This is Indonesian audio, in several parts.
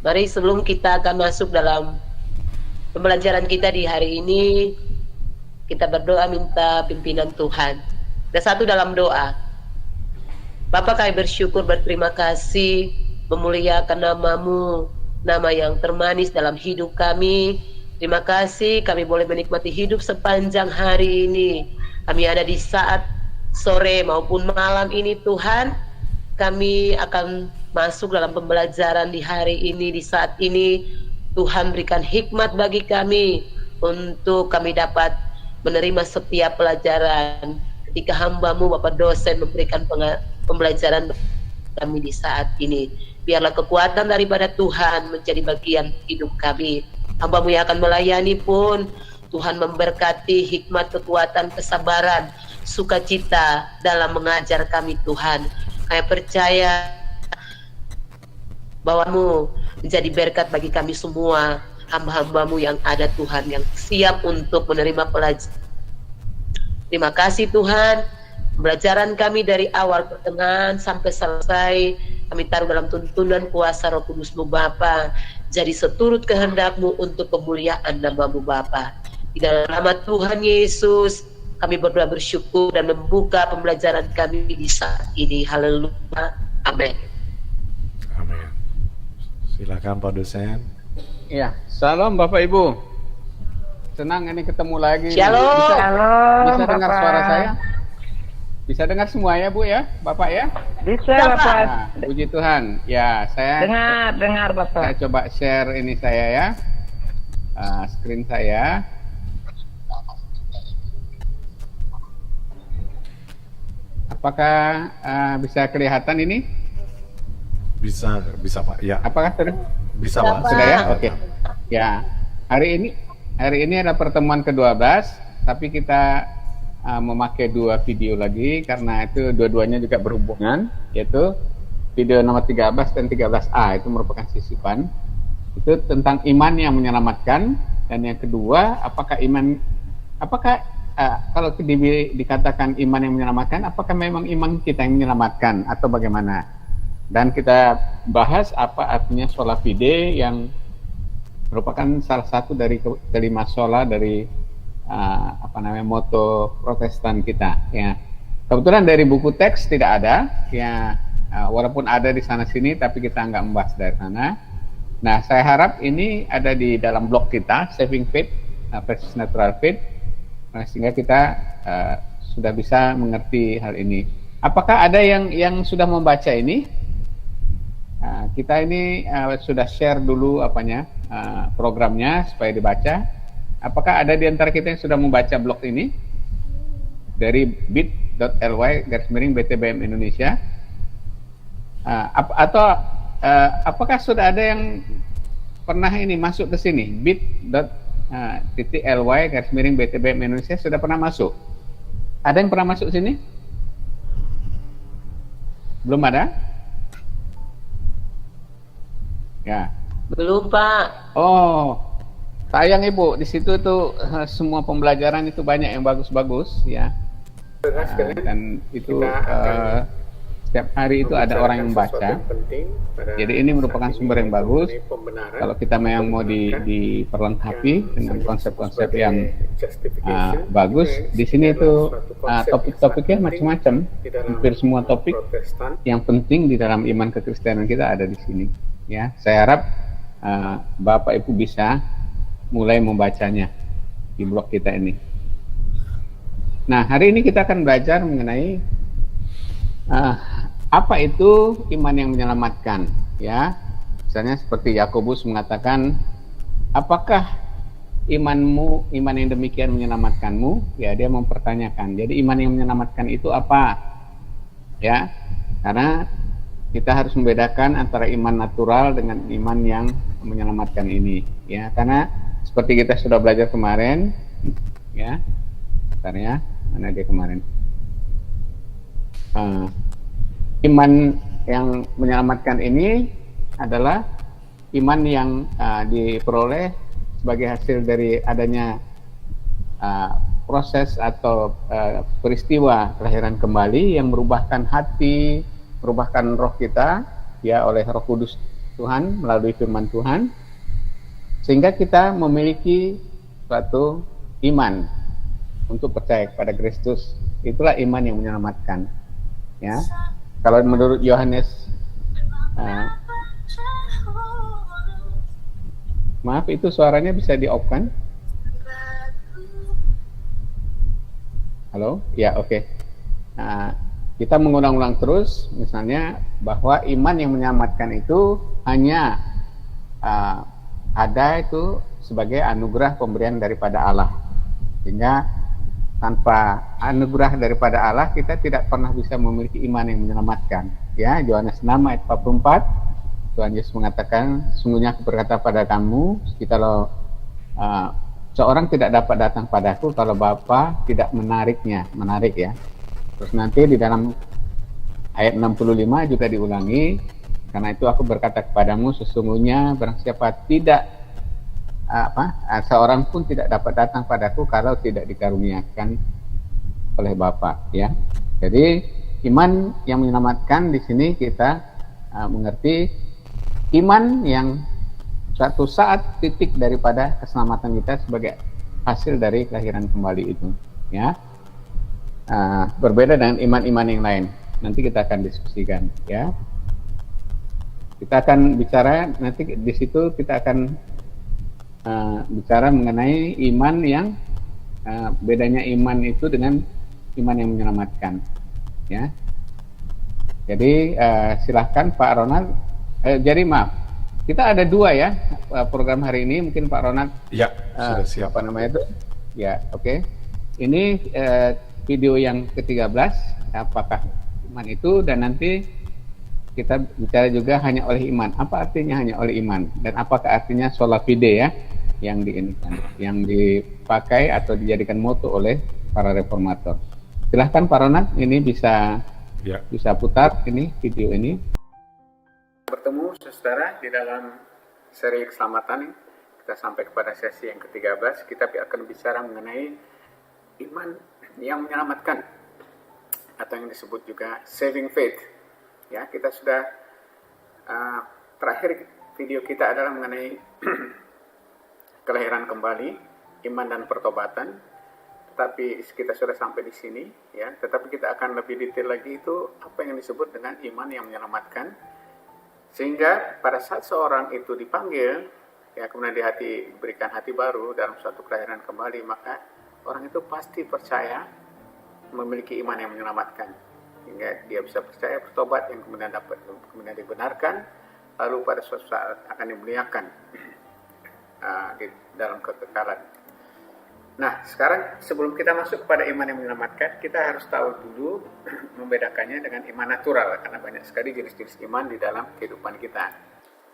Mari sebelum kita akan masuk dalam pembelajaran kita di hari ini, kita berdoa minta pimpinan Tuhan. Dan satu dalam doa. Bapa, kami bersyukur, berterima kasih, memuliakan nama-Mu, nama yang termanis dalam hidup kami. Terima kasih kami boleh menikmati hidup sepanjang hari ini. Kami ada di saat sore maupun malam ini Tuhan. Kami akan masuk dalam pembelajaran di hari ini, di saat ini. Tuhan berikan hikmat bagi kami untuk kami dapat menerima setiap pelajaran. Ketika hamba-Mu Bapak dosen memberikan pembelajaran kami di saat ini, biarlah kekuatan daripada Tuhan menjadi bagian hidup kami. Hamba-Mu yang akan melayani pun Tuhan memberkati hikmat, kekuatan, kesabaran, sukacita dalam mengajar kami Tuhan. Kami percaya bahwa-Mu menjadi berkat bagi kami semua, hamba-hamba-Mu yang ada Tuhan, yang siap untuk menerima pelajaran. Terima kasih Tuhan, pembelajaran kami dari awal pertengahan sampai selesai, kami taruh dalam tuntunan kuasa Roh Kudus-Mu Bapa, jadi seturut kehendak-Mu untuk kemuliaan nama-Mu Bapa. Di dalam nama Tuhan Yesus, kami berdoa bersyukur dan membuka pembelajaran kami di saat ini. Haleluya. Amin. Amin. Silakan Pak dosen. Ya, salam Bapak Ibu. Senang ini ketemu lagi. Shalom. Bisa dengar suara saya? Bisa dengar semua ya Bu ya, Bapak ya? Bisa Bapak. Nah, puji Tuhan. Ya, saya Dengar Bapak. Saya coba share ini saya ya, screen saya. Apakah bisa kelihatan ini? Bisa Pak. Ya. Apakah sudah? Bisa Pak. Sudah ya? Oke. Ya, hari ini adalah pertemuan ke-12, tapi kita memakai dua video lagi karena itu dua-duanya juga berhubungan, yaitu video nomor 13 dan 13A itu merupakan sisipan. Itu tentang iman yang menyelamatkan, dan yang kedua, apakah kalau dikatakan iman yang menyelamatkan, apakah memang iman kita yang menyelamatkan atau bagaimana? Dan kita bahas apa artinya sola fide yang merupakan salah satu dari kelima sola dari moto Protestan kita. Ya, kebetulan dari buku teks tidak ada. Ya, walaupun ada di sana sini, tapi kita nggak membahas dari sana. Nah, saya harap ini ada di dalam blog kita, Saving Faith versus Natural Faith, sehingga kita sudah bisa mengerti hal ini. Apakah ada yang sudah membaca ini? Kita ini sudah share dulu programnya supaya dibaca. Apakah ada di antara kita yang sudah membaca blog ini dari bit.ly/BTBM Indonesia? Apakah sudah ada yang pernah ini masuk ke sini? bit.ly/BTBM Indonesia sudah pernah masuk? Ada yang pernah masuk sini? Belum ada? Ya. Belum Pak. Oh, sayang Ibu, di situ tuh semua pembelajaran itu banyak yang bagus-bagus ya. Dan itu setiap hari itu ada orang yang baca. Jadi ini merupakan sumber yang bagus. Kalau kita memang mau diperlengkapi dengan konsep-konsep yang bagus, di sini itu topik-topiknya macam-macam. Hampir semua topik yang penting di dalam iman kekristenan kita ada di sini. Ya, saya harap Bapak Ibu bisa mulai membacanya di blog kita ini. Nah, hari ini kita akan belajar mengenai apa itu iman yang menyelamatkan, ya. Misalnya seperti Yakobus mengatakan, apakah iman yang demikian menyelamatkanmu? Ya, dia mempertanyakan. Jadi iman yang menyelamatkan itu apa? Ya, karena kita harus membedakan antara iman natural dengan iman yang menyelamatkan ini, ya. Karena seperti kita sudah belajar kemarin, ya. Bentar ya, mana dia kemarin? Iman yang menyelamatkan ini adalah iman yang diperoleh sebagai hasil dari adanya proses atau peristiwa kelahiran kembali yang merubahkan hati, merubahkan roh kita, ya, oleh Roh Kudus Tuhan melalui firman Tuhan, sehingga kita memiliki suatu iman untuk percaya kepada Kristus. Itulah iman yang menyelamatkan. Ya, kalau menurut Yohanes, maaf itu suaranya bisa di-off kan? Halo, ya oke. Kita mengulang-ulang terus, misalnya bahwa iman yang menyelamatkan itu hanya ada itu sebagai anugerah pemberian daripada Allah. Sehingga tanpa anugerah daripada Allah kita tidak pernah bisa memiliki iman yang menyelamatkan. Ya, Yohanes 6 ayat 44, Tuhan Yesus mengatakan, sungguhnya aku berkata pada kamu, jikalau seorang tidak dapat datang padaku kalau Bapa tidak menariknya, menarik ya. Terus nanti di dalam ayat 65 juga diulangi, karena itu aku berkata kepadamu, sesungguhnya barang siapa tidak seorang pun tidak dapat datang padaku kalau tidak dikaruniakan oleh Bapa, ya. Jadi iman yang menyelamatkan di sini kita mengerti iman yang suatu saat titik daripada keselamatan kita sebagai hasil dari kelahiran kembali itu, ya. Berbeda dengan iman-iman yang lain. Nanti kita akan diskusikan, ya. Kita akan bicara nanti di situ, kita akan bicara mengenai iman yang bedanya iman itu dengan iman yang menyelamatkan, ya. Jadi silahkan Pak Ronald. Jadi maaf, kita ada dua ya program hari ini. Mungkin Pak Ronald Ya, sudah siap. apa namanya itu? Ya, oke. Ini video yang ke-13, apakah iman itu, dan nanti kita bicara juga hanya oleh iman. Apa artinya hanya oleh iman? Dan apakah artinya sola fide ya, yang dipakai atau dijadikan moto oleh para reformator. Silahkan Pak Ronald, ini bisa putar ini video ini. Bertemu saudara di dalam seri keselamatan. Kita sampai kepada sesi yang ke-13. Kita akan bicara mengenai iman yang menyelamatkan, atau yang disebut juga saving faith. Ya, kita sudah terakhir video kita adalah mengenai kelahiran kembali, iman dan pertobatan. Tetapi kita sudah sampai di sini, ya. Tetapi kita akan lebih detail lagi itu apa yang disebut dengan iman yang menyelamatkan. Sehingga pada saat seorang itu dipanggil, ya, kemudian diberikan hati baru dalam suatu kelahiran kembali, maka orang itu pasti percaya memiliki iman yang menyelamatkan. Sehingga dia bisa percaya bertobat yang kemudian dibenarkan, lalu pada suatu saat akan dimuliakan di dalam kekekalan. Nah, sekarang sebelum kita masuk pada iman yang menyelamatkan, kita harus tahu dulu membedakannya dengan iman natural, karena banyak sekali jenis-jenis iman di dalam kehidupan kita.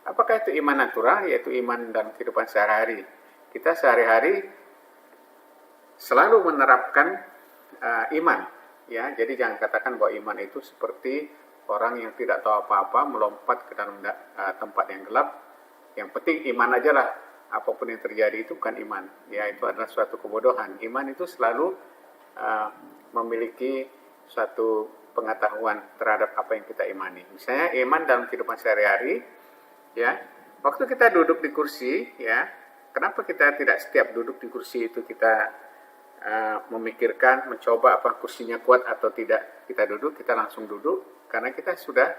Apakah itu iman natural? Yaitu iman dalam kehidupan sehari-hari. Kita sehari-hari selalu menerapkan iman, ya. Jadi jangan katakan bahwa iman itu seperti orang yang tidak tahu apa-apa melompat ke dalam tempat yang gelap. Yang penting iman aja lah, apapun yang terjadi itu bukan iman, ya. Itu adalah suatu kebodohan. Iman itu selalu memiliki suatu pengetahuan terhadap apa yang kita imani. Misalnya iman dalam kehidupan sehari-hari, ya. Waktu kita duduk di kursi, ya, kenapa kita tidak setiap duduk di kursi itu kita memikirkan, mencoba apa kursinya kuat atau tidak. Kita duduk, kita langsung duduk, karena kita sudah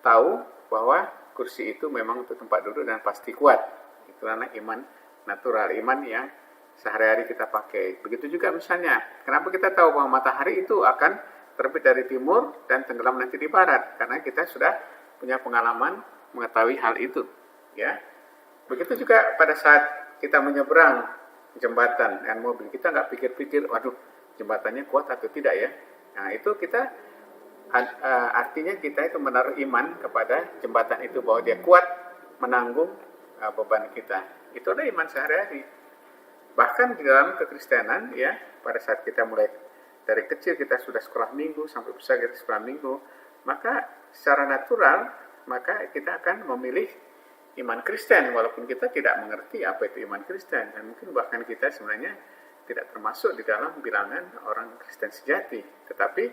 tahu bahwa kursi itu memang untuk tempat duduk dan pasti kuat. Itu adalah iman natural, iman yang sehari-hari kita pakai. Begitu juga misalnya, kenapa kita tahu bahwa matahari itu akan terbit dari timur dan tenggelam nanti di barat? Karena kita sudah punya pengalaman mengetahui hal itu, ya. Begitu juga pada saat kita menyeberang jembatan dengan mobil, kita nggak pikir-pikir, waduh, jembatannya kuat atau tidak ya. Nah, itu kita artinya kita itu menaruh iman kepada jembatan itu, bahwa dia kuat menanggung beban kita. Itu adalah iman sehari-hari. Bahkan di dalam kekristenan, ya, pada saat kita mulai dari kecil kita sudah sekolah minggu sampai besar kita sekolah minggu, maka secara natural maka kita akan memilih iman Kristen, walaupun kita tidak mengerti apa itu iman Kristen, dan mungkin bahkan kita sebenarnya tidak termasuk di dalam bilangan orang Kristen sejati. Tetapi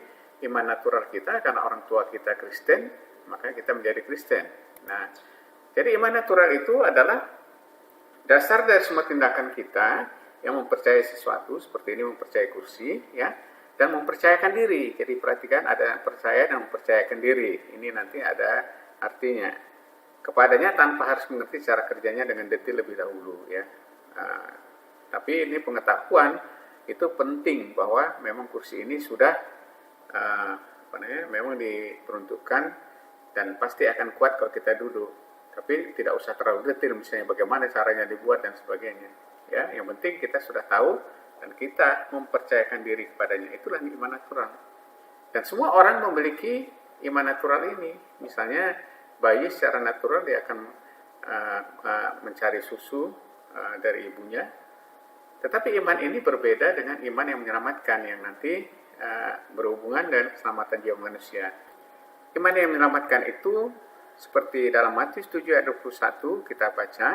iman natural kita, karena orang tua kita Kristen, maka kita menjadi Kristen. Nah, Jadi iman natural itu adalah dasar dari semua tindakan kita yang mempercayai sesuatu, seperti ini mempercayai kursi, ya, dan mempercayakan diri. Jadi perhatikan, ada percaya dan mempercayakan diri. Ini nanti ada artinya. Kepadanya tanpa harus mengerti cara kerjanya dengan detail lebih dahulu, ya. Tapi ini pengetahuan itu penting, bahwa memang kursi ini sudah memang diperuntukkan dan pasti akan kuat kalau kita duduk. Tapi tidak usah terlalu detail, misalnya bagaimana caranya dibuat dan sebagainya. Ya, yang penting kita sudah tahu dan kita mempercayakan diri kepadanya. Itulah iman natural. Dan semua orang memiliki iman natural ini. Misalnya bayi secara natural dia akan mencari susu dari ibunya. Tetapi iman ini berbeda dengan iman yang menyelamatkan, yang nanti berhubungan dengan keselamatan jiwa manusia. Iman yang menyelamatkan itu seperti dalam Matius 7 ayat 21 kita baca,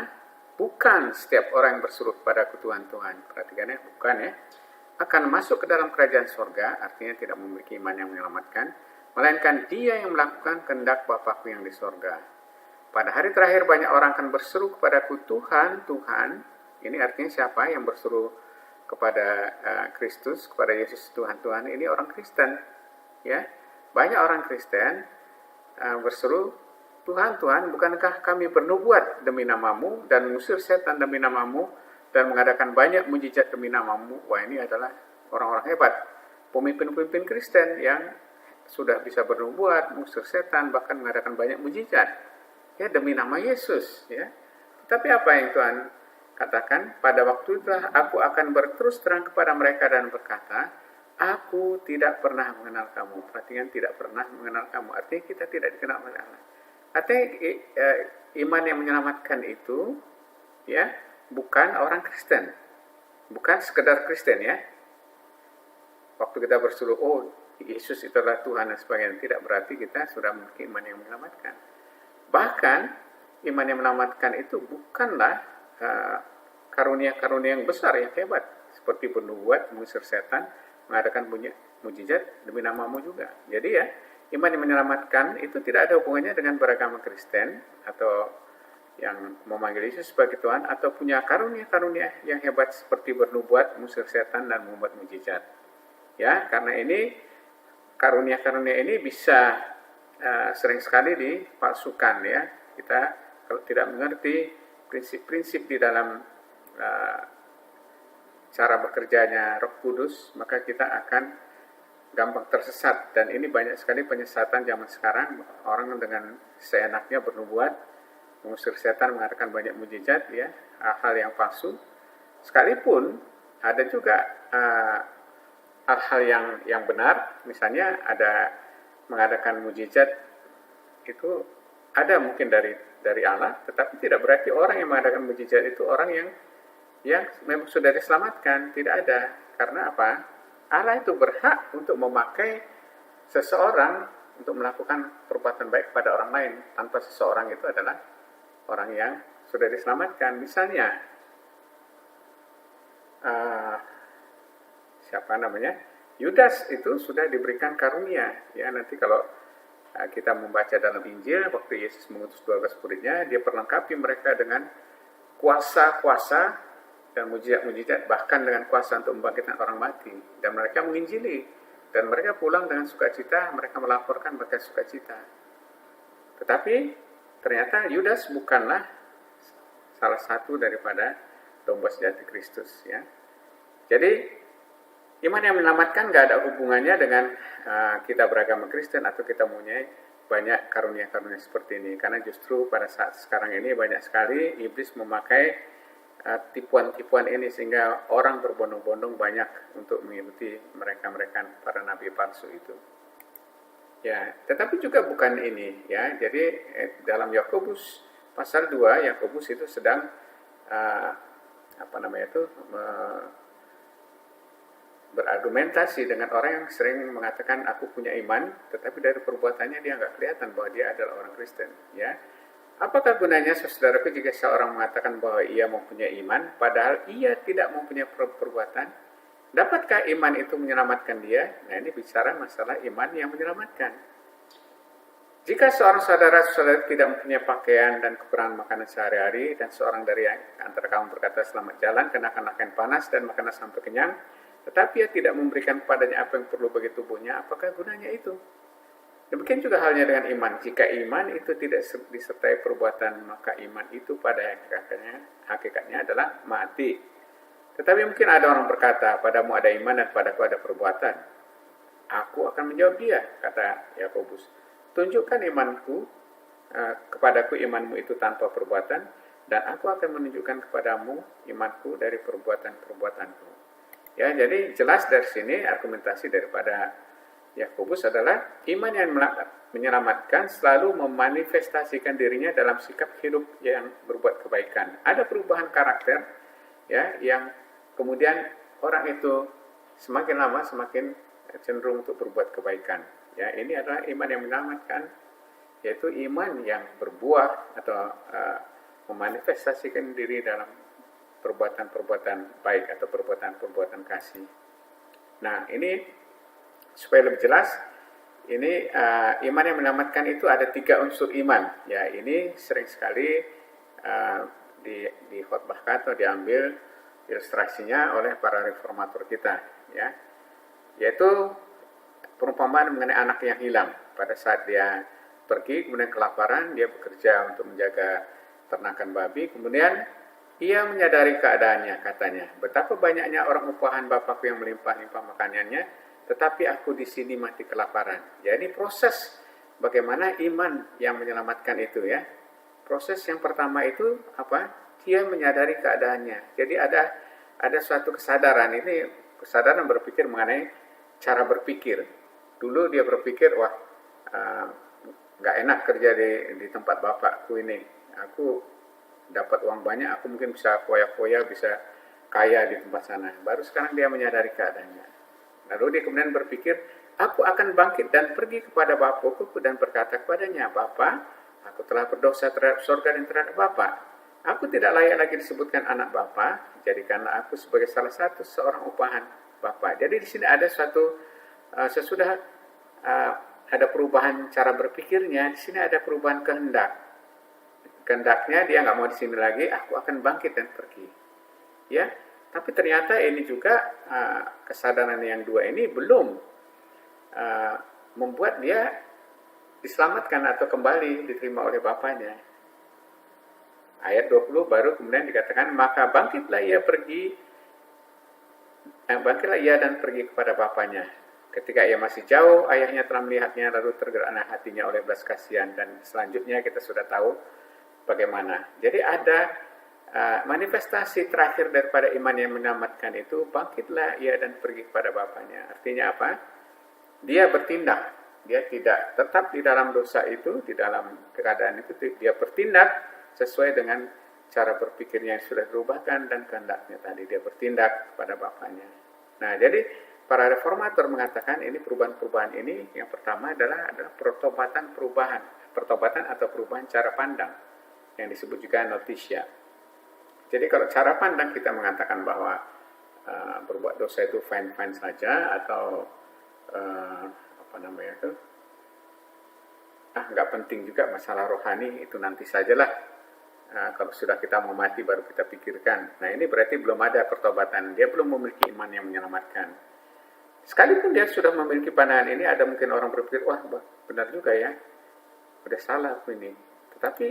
bukan setiap orang yang berseru kepadaku Tuhan, Tuhan, perhatikan ya, bukan ya, akan masuk ke dalam kerajaan sorga, artinya tidak memiliki iman yang menyelamatkan, melainkan dia yang melakukan kehendak Bapakku yang di sorga. Pada hari terakhir banyak orang akan berseru kepadaku Tuhan, Tuhan. Ini artinya siapa yang berseru kepada Kristus, kepada Yesus Tuhan, Tuhan? Ini orang Kristen, ya. Banyak orang Kristen berseru, Tuhan, Tuhan, bukankah kami bernubuat demi namamu dan mengusir setan demi namamu dan mengadakan banyak mujizat demi namamu? Wah, ini adalah orang-orang hebat, pemimpin-pemimpin Kristen yang sudah bisa bernubuat, mengusir setan, bahkan mengadakan banyak mujizat, ya, demi nama Yesus, ya. Tapi apa yang Tuhan katakan? Pada waktu itu aku akan berterus terang kepada mereka dan berkata, aku tidak pernah mengenal kamu. Perhatikan, tidak pernah mengenal kamu. Artinya kita tidak dikenal oleh Allah. Artinya iman yang menyelamatkan itu, ya, bukan orang Kristen, bukan sekedar Kristen, ya. Waktu kita berseru, oh Yesus itulah Tuhan dan sebagainya, tidak berarti kita sudah memiliki iman yang menyelamatkan. Bahkan iman yang menyelamatkan itu bukanlah karunia-karunia yang besar, yang hebat, seperti bernubuat, mengusir setan, mengadakan mujizat demi namamu juga. Jadi ya, iman yang menyelamatkan itu tidak ada hubungannya dengan beragama Kristen atau yang memanggil Yesus sebagai Tuhan atau punya karunia-karunia yang hebat seperti bernubuat, mengusir setan dan membuat mujizat. Ya, karena ini karunia-karunia ini bisa sering sekali dipalsukan, ya. Kita kalau tidak mengerti prinsip-prinsip di dalam cara bekerjanya Roh Kudus, maka kita akan gampang tersesat. Dan ini banyak sekali penyesatan zaman sekarang, orang dengan seenaknya bernubuat, mengusir setan, mengadakan banyak mujizat, ya, hal-hal yang palsu. Sekalipun ada juga hal-hal yang benar, misalnya ada mengadakan mujizat itu ada mungkin dari Allah, tetapi tidak berarti orang yang mengadakan mujizat itu orang yang memang sudah diselamatkan. Tidak ada. Karena apa? Allah itu berhak untuk memakai seseorang untuk melakukan perbuatan baik kepada orang lain tanpa seseorang itu adalah orang yang sudah diselamatkan. Misalnya siapa namanya? Yudas itu sudah diberikan karunia, ya. Nanti kalau kita membaca dalam Injil, waktu Yesus mengutus 12 muridnya, dia perlengkapi mereka dengan kuasa-kuasa dan mujizat-mujizat, bahkan dengan kuasa untuk membangkitkan orang mati. Dan mereka menginjili, dan mereka pulang dengan sukacita, mereka melaporkan berkat sukacita. Tetapi ternyata Yudas bukanlah salah satu daripada domba sejati Kristus, ya. Jadi iman yang menyelamatkan gak ada hubungannya dengan kita beragama Kristen atau kita mempunyai banyak karunia-karunia seperti ini. Karena justru pada saat sekarang ini banyak sekali iblis memakai tipuan-tipuan ini sehingga orang berbondong-bondong banyak untuk mengikuti mereka-mereka para nabi palsu itu. Ya, tetapi juga bukan ini, ya. Jadi dalam Yakobus pasal 2, Yakobus itu sedang berargumentasi dengan orang yang sering mengatakan aku punya iman, tetapi dari perbuatannya dia nggak kelihatan bahwa dia adalah orang Kristen, ya. Apakah gunanya, saudaraku, jika seorang mengatakan bahwa ia mempunyai iman, padahal ia tidak mempunyai perbuatan? Dapatkah iman itu menyelamatkan dia? Nah, ini bicara masalah iman yang menyelamatkan. Jika seorang saudara-saudara tidak mempunyai pakaian dan kekurangan makanan sehari-hari, dan seorang dari antara kamu berkata selamat jalan, kenakan pakaian panas dan makanan sampai kenyang, tetapi ia tidak memberikan kepadanya apa yang perlu bagi tubuhnya, apakah gunanya itu? Demikian juga halnya dengan iman. Jika iman itu tidak disertai perbuatan, maka iman itu pada hakikatnya adalah mati. Tetapi mungkin ada orang berkata, padamu ada iman dan padaku ada perbuatan. Aku akan menjawab dia, kata Yakobus. Tunjukkan imanku kepadaku imanmu itu tanpa perbuatan, dan aku akan menunjukkan kepadamu imanku dari perbuatan-perbuatanku. Ya, jadi jelas dari sini argumentasi daripada Yakobus adalah iman yang menyelamatkan selalu memanifestasikan dirinya dalam sikap hidup yang berbuat kebaikan. Ada perubahan karakter, ya, yang kemudian orang itu semakin lama semakin cenderung untuk berbuat kebaikan. Ya, ini adalah iman yang menyelamatkan, yaitu iman yang berbuah atau memanifestasikan diri dalam perbuatan-perbuatan baik atau perbuatan-perbuatan kasih. Nah, ini supaya lebih jelas, ini iman yang menyelamatkan itu ada 3 unsur iman. Ya, ini sering sekali dikhotbahkan atau diambil ilustrasinya oleh para reformator kita, ya, yaitu perumpamaan mengenai anak yang hilang. Pada saat dia pergi, kemudian kelaparan, dia bekerja untuk menjaga ternakan babi, kemudian ia menyadari keadaannya, katanya, betapa banyaknya orang upahan Bapakku yang melimpah-limpah makanannya, tetapi aku di sini mati kelaparan. Jadi proses bagaimana iman yang menyelamatkan itu, ya. Proses yang pertama itu apa? Dia menyadari keadaannya. Jadi ada suatu kesadaran, ini kesadaran berpikir mengenai cara berpikir. Dulu dia berpikir, wah, nggak enak kerja di tempat bapakku ini. Aku dapat uang banyak, aku mungkin bisa foya-foya, bisa kaya di tempat sana. Baru sekarang dia menyadari keadaannya. Lalu dia kemudian berpikir, aku akan bangkit dan pergi kepada bapakku dan berkata kepadanya, Bapa, aku telah berdosa terhadap surga dan terhadap Bapa. Aku tidak layak lagi disebutkan anak Bapa, jadikanlah aku sebagai salah satu seorang upahan Bapa. Jadi di sini ada suatu sesudah ada perubahan cara berpikirnya, di sini ada perubahan kehendak. Kehendaknya dia nggak mau di sini lagi, aku akan bangkit dan pergi. Ya, tapi ternyata ini juga kesadaran yang dua ini belum membuat dia diselamatkan atau kembali diterima oleh bapaknya. Ayat 20 baru kemudian dikatakan, maka bangkitlah ia dan pergi kepada bapaknya. Ketika ia masih jauh, ayahnya telah melihatnya, lalu tergeraklah hatinya oleh belas kasihan, dan selanjutnya kita sudah tahu bagaimana. Jadi ada manifestasi terakhir daripada iman yang menyelamatkan itu, bangkitlah ia dan pergi kepada bapaknya. Artinya apa? Dia bertindak, dia tidak tetap di dalam dosa itu, di dalam keadaan itu, dia bertindak sesuai dengan cara berpikirnya yang sudah dirubahkan dan kehendaknya tadi, dia bertindak kepada bapaknya. Nah, jadi para reformator mengatakan ini perubahan-perubahan ini, yang pertama adalah pertobatan atau perubahan cara pandang yang disebut juga notitia. Jadi kalau cara pandang kita mengatakan bahwa berbuat dosa itu fine-fine saja, atau nggak penting juga masalah rohani, itu nanti sajalah, kalau sudah kita mau mati baru kita pikirkan. Nah, ini berarti belum ada pertobatan, dia belum memiliki iman yang menyelamatkan. Sekalipun dia sudah memiliki pandangan ini, ada mungkin orang berpikir, wah benar juga ya, udah salah aku ini. Tetapi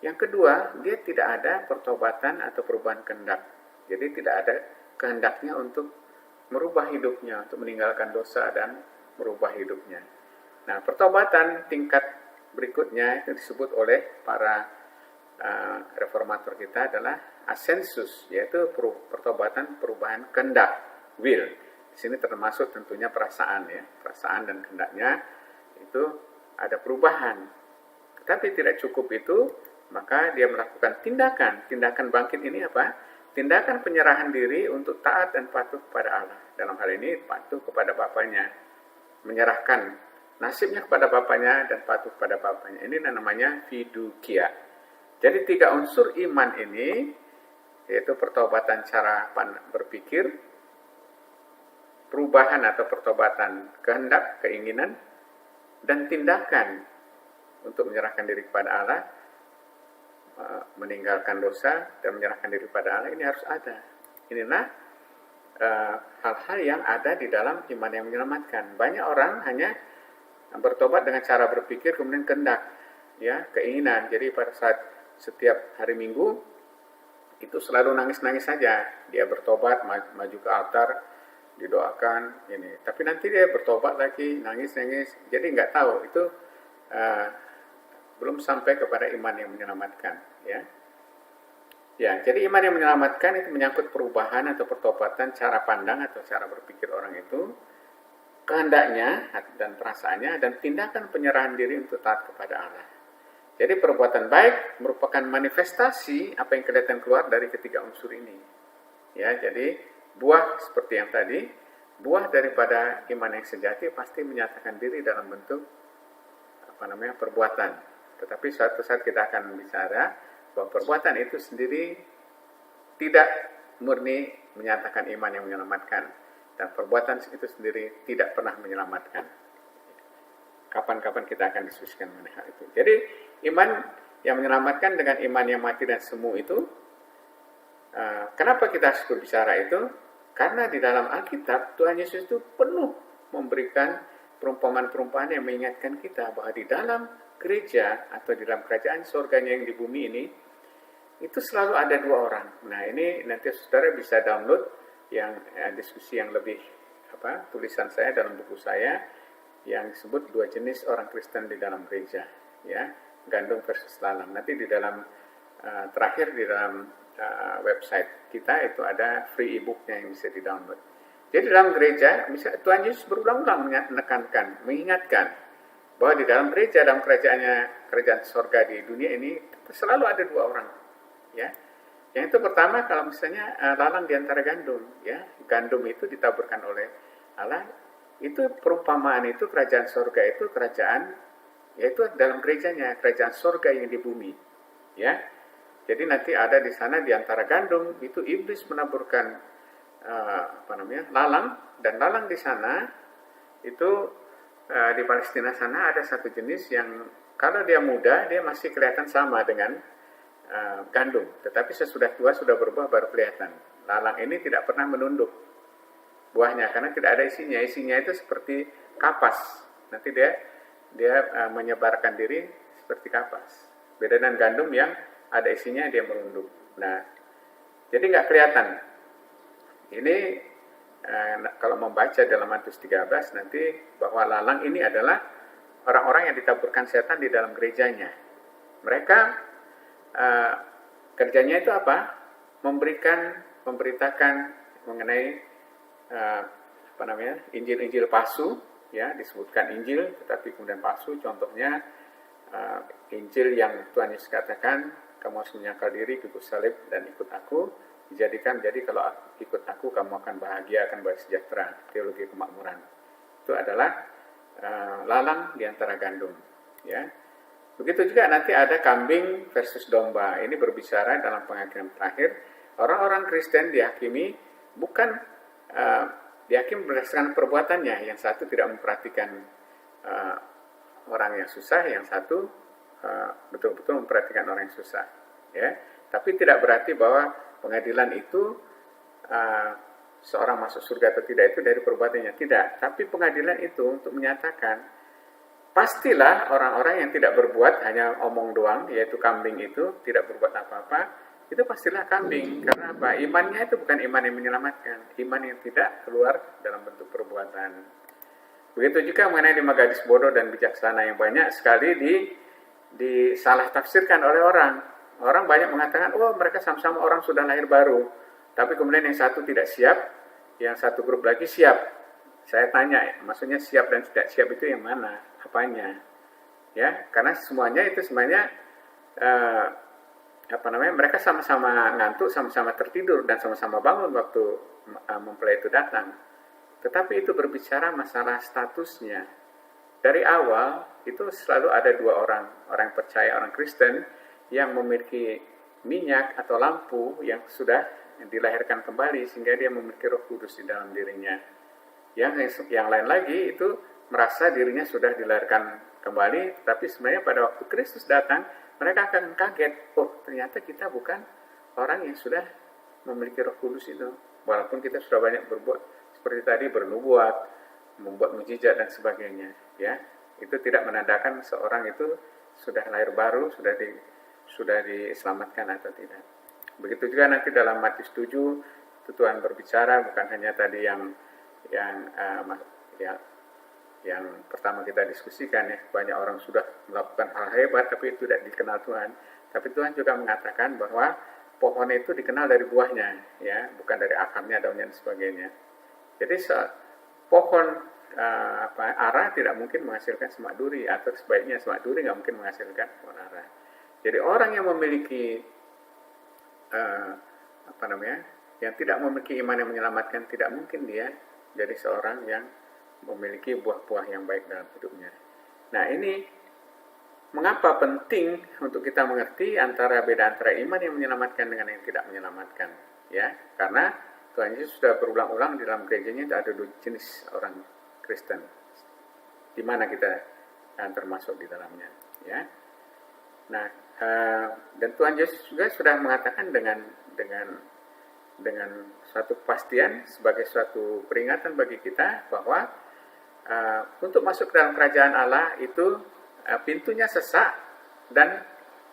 yang kedua, dia tidak ada pertobatan atau perubahan kehendak. Jadi tidak ada kehendaknya untuk merubah hidupnya, untuk meninggalkan dosa dan merubah hidupnya. Nah, pertobatan tingkat berikutnya itu disebut oleh para reformator kita adalah assensus, yaitu pertobatan perubahan kehendak, will. Di sini termasuk tentunya perasaan, ya, perasaan dan kehendaknya itu ada perubahan. Tetapi tidak cukup itu, maka dia melakukan tindakan bangkit ini apa? Tindakan penyerahan diri untuk taat dan patuh kepada Allah. Dalam hal ini patuh kepada bapaknya, menyerahkan nasibnya kepada bapaknya dan patuh kepada bapaknya. Ini namanya fiducia. Jadi 3 unsur iman ini, yaitu pertobatan cara berpikir, perubahan atau pertobatan kehendak, keinginan, dan tindakan untuk menyerahkan diri kepada Allah, meninggalkan dosa dan menyerahkan diri kepada Allah, ini harus ada. Inilah hal-hal yang ada di dalam iman yang menyelamatkan. Banyak orang hanya bertobat dengan cara berpikir kemudian kehendak, ya, keinginan. Jadi pada saat setiap hari Minggu itu selalu nangis-nangis saja. Dia bertobat, maju ke altar, didoakan ini. Tapi nanti dia bertobat lagi, nangis-nangis. Jadi nggak tahu itu belum sampai kepada iman yang menyelamatkan, ya. Ya, jadi iman yang menyelamatkan itu menyangkut perubahan atau pertobatan cara pandang atau cara berpikir orang itu, kehendaknya dan perasaannya, dan tindakan penyerahan diri untuk taat kepada Allah. Jadi perbuatan baik merupakan manifestasi apa yang kelihatan keluar dari ketiga unsur ini. Ya, jadi buah seperti yang tadi, buah daripada iman yang sejati pasti menyatakan diri dalam bentuk perbuatan. Tetapi suatu saat kita akan bicara bahwa perbuatan itu sendiri tidak murni menyatakan iman yang menyelamatkan, dan perbuatan itu sendiri tidak pernah menyelamatkan. Kapan-kapan kita akan diskusikan mengenai hal itu. Jadi iman yang menyelamatkan dengan iman yang mati dan semu itu, kenapa kita harus berbicara itu? Karena di dalam Alkitab Tuhan Yesus itu penuh memberikan perumpamaan-perumpamaan yang mengingatkan kita bahwa di dalam gereja atau di dalam kerajaan surganya yang di bumi ini itu selalu ada dua orang. Nah, ini nanti saudara bisa download yang diskusi yang lebih tulisan saya dalam buku saya yang disebut dua jenis orang Kristen di dalam gereja, ya, gandum versus lalang. Nanti di dalam terakhir di dalam website kita itu ada free e-booknya yang bisa di-download. Jadi dalam gereja, misalnya Tuhan Yesus berulang-ulang menekankan, mengingatkan bahwa di dalam gereja, dalam kerajaan sorga di dunia ini selalu ada dua orang, ya. Yang itu pertama, kalau misalnya lalang di antara gandum, ya, gandum itu ditaburkan oleh Allah, itu perumpamaan itu kerajaan sorga itu kerajaan, yaitu dalam gerejanya, kerajaan sorga yang di bumi, ya. Jadi nanti ada di sana di antara gandum itu iblis menaburkan lalang, dan lalang di sana itu di Palestina sana ada satu jenis yang kalau dia muda dia masih kelihatan sama dengan gandum, tetapi sesudah tua sudah berbuah baru kelihatan. Lalang ini tidak pernah menunduk buahnya karena tidak ada isinya. Isinya itu seperti kapas. Nanti dia menyebarkan diri seperti kapas. Beda dengan gandum yang ada isinya dia merunduk. Nah, jadi nggak kelihatan. Ini kalau membaca dalam Matius 13 nanti bahwa lalang ini adalah orang-orang yang ditaburkan setan di dalam gerejanya. Mereka kerjanya itu apa? Memberitakan mengenai Injil-Injil palsu, ya, disebutkan Injil tetapi kemudian palsu. Contohnya Injil yang Tuhan Yesus katakan, kamu harus menyangkal diri, pikul salib dan ikut aku. Dijadikan jadi kalau ikut aku kamu akan bahagia, akan bersejahtera. Teologi kemakmuran itu adalah lalang di antara gandum, ya. Begitu juga nanti ada kambing versus domba. Ini berbicara dalam penghakiman terakhir. Orang-orang Kristen dihakimi bukan dihakimi berdasarkan perbuatannya. Yang satu tidak memperhatikan orang yang susah, yang satu betul-betul memperhatikan orang yang susah, ya. Tapi tidak berarti bahwa pengadilan itu seorang masuk surga atau tidak itu dari perbuatannya. Tidak. Tapi pengadilan itu untuk menyatakan pastilah orang-orang yang tidak berbuat, hanya omong doang, yaitu kambing itu, tidak berbuat apa-apa, itu pastilah kambing. Karena apa? Imannya itu bukan iman yang menyelamatkan. Iman yang tidak keluar dalam bentuk perbuatan. Begitu juga mengenai 5 gadis bodoh dan bijaksana yang banyak sekali disalah tafsirkan oleh orang. Orang banyak mengatakan, oh mereka sama-sama orang sudah lahir baru. Tapi kemudian yang satu tidak siap, yang satu grup lagi siap. Saya tanya, maksudnya siap dan tidak siap itu yang mana? Apanya? Ya, karena semuanya itu sebenarnya mereka sama-sama ngantuk, sama-sama tertidur dan sama-sama bangun waktu mempelai itu datang. Tetapi itu berbicara masalah statusnya. Dari awal itu selalu ada dua orang yang percaya, orang Kristen yang memiliki minyak atau lampu yang sudah dilahirkan kembali sehingga dia memiliki Roh Kudus di dalam dirinya. Yang lain lagi itu merasa dirinya sudah dilahirkan kembali, tapi sebenarnya pada waktu Kristus datang, mereka akan kaget, oh ternyata kita bukan orang yang sudah memiliki Roh Kudus itu. Walaupun kita sudah banyak berbuat seperti tadi, bernubuat, membuat mujizat dan sebagainya, ya. Itu tidak menandakan seorang itu sudah lahir baru, sudah diselamatkan atau tidak. Begitu juga nanti dalam Matius 7 itu Tuhan berbicara, bukan hanya tadi yang pertama kita diskusikan, ya, banyak orang sudah melakukan hal hebat tapi itu tidak dikenal Tuhan. Tapi Tuhan juga mengatakan bahwa pohon itu dikenal dari buahnya, ya, bukan dari akarnya, daunnya dan sebagainya. Jadi pohon ara tidak mungkin menghasilkan semak duri, atau sebaiknya semak duri nggak mungkin menghasilkan pohon ara. Jadi orang yang memiliki yang tidak memiliki iman yang menyelamatkan, tidak mungkin dia jadi seorang yang memiliki buah-buah yang baik dalam hidupnya. Nah, ini mengapa penting untuk kita mengerti beda antara iman yang menyelamatkan dengan yang tidak menyelamatkan, ya? Karena Tuhan Yesus sudah berulang-ulang di dalam gerejanya ada 2 jenis orang Kristen, di mana kita termasuk di dalamnya, ya. Nah, dan Tuhan Yesus juga sudah mengatakan dengan suatu kepastian sebagai suatu peringatan bagi kita bahwa untuk masuk ke dalam kerajaan Allah itu pintunya sesak dan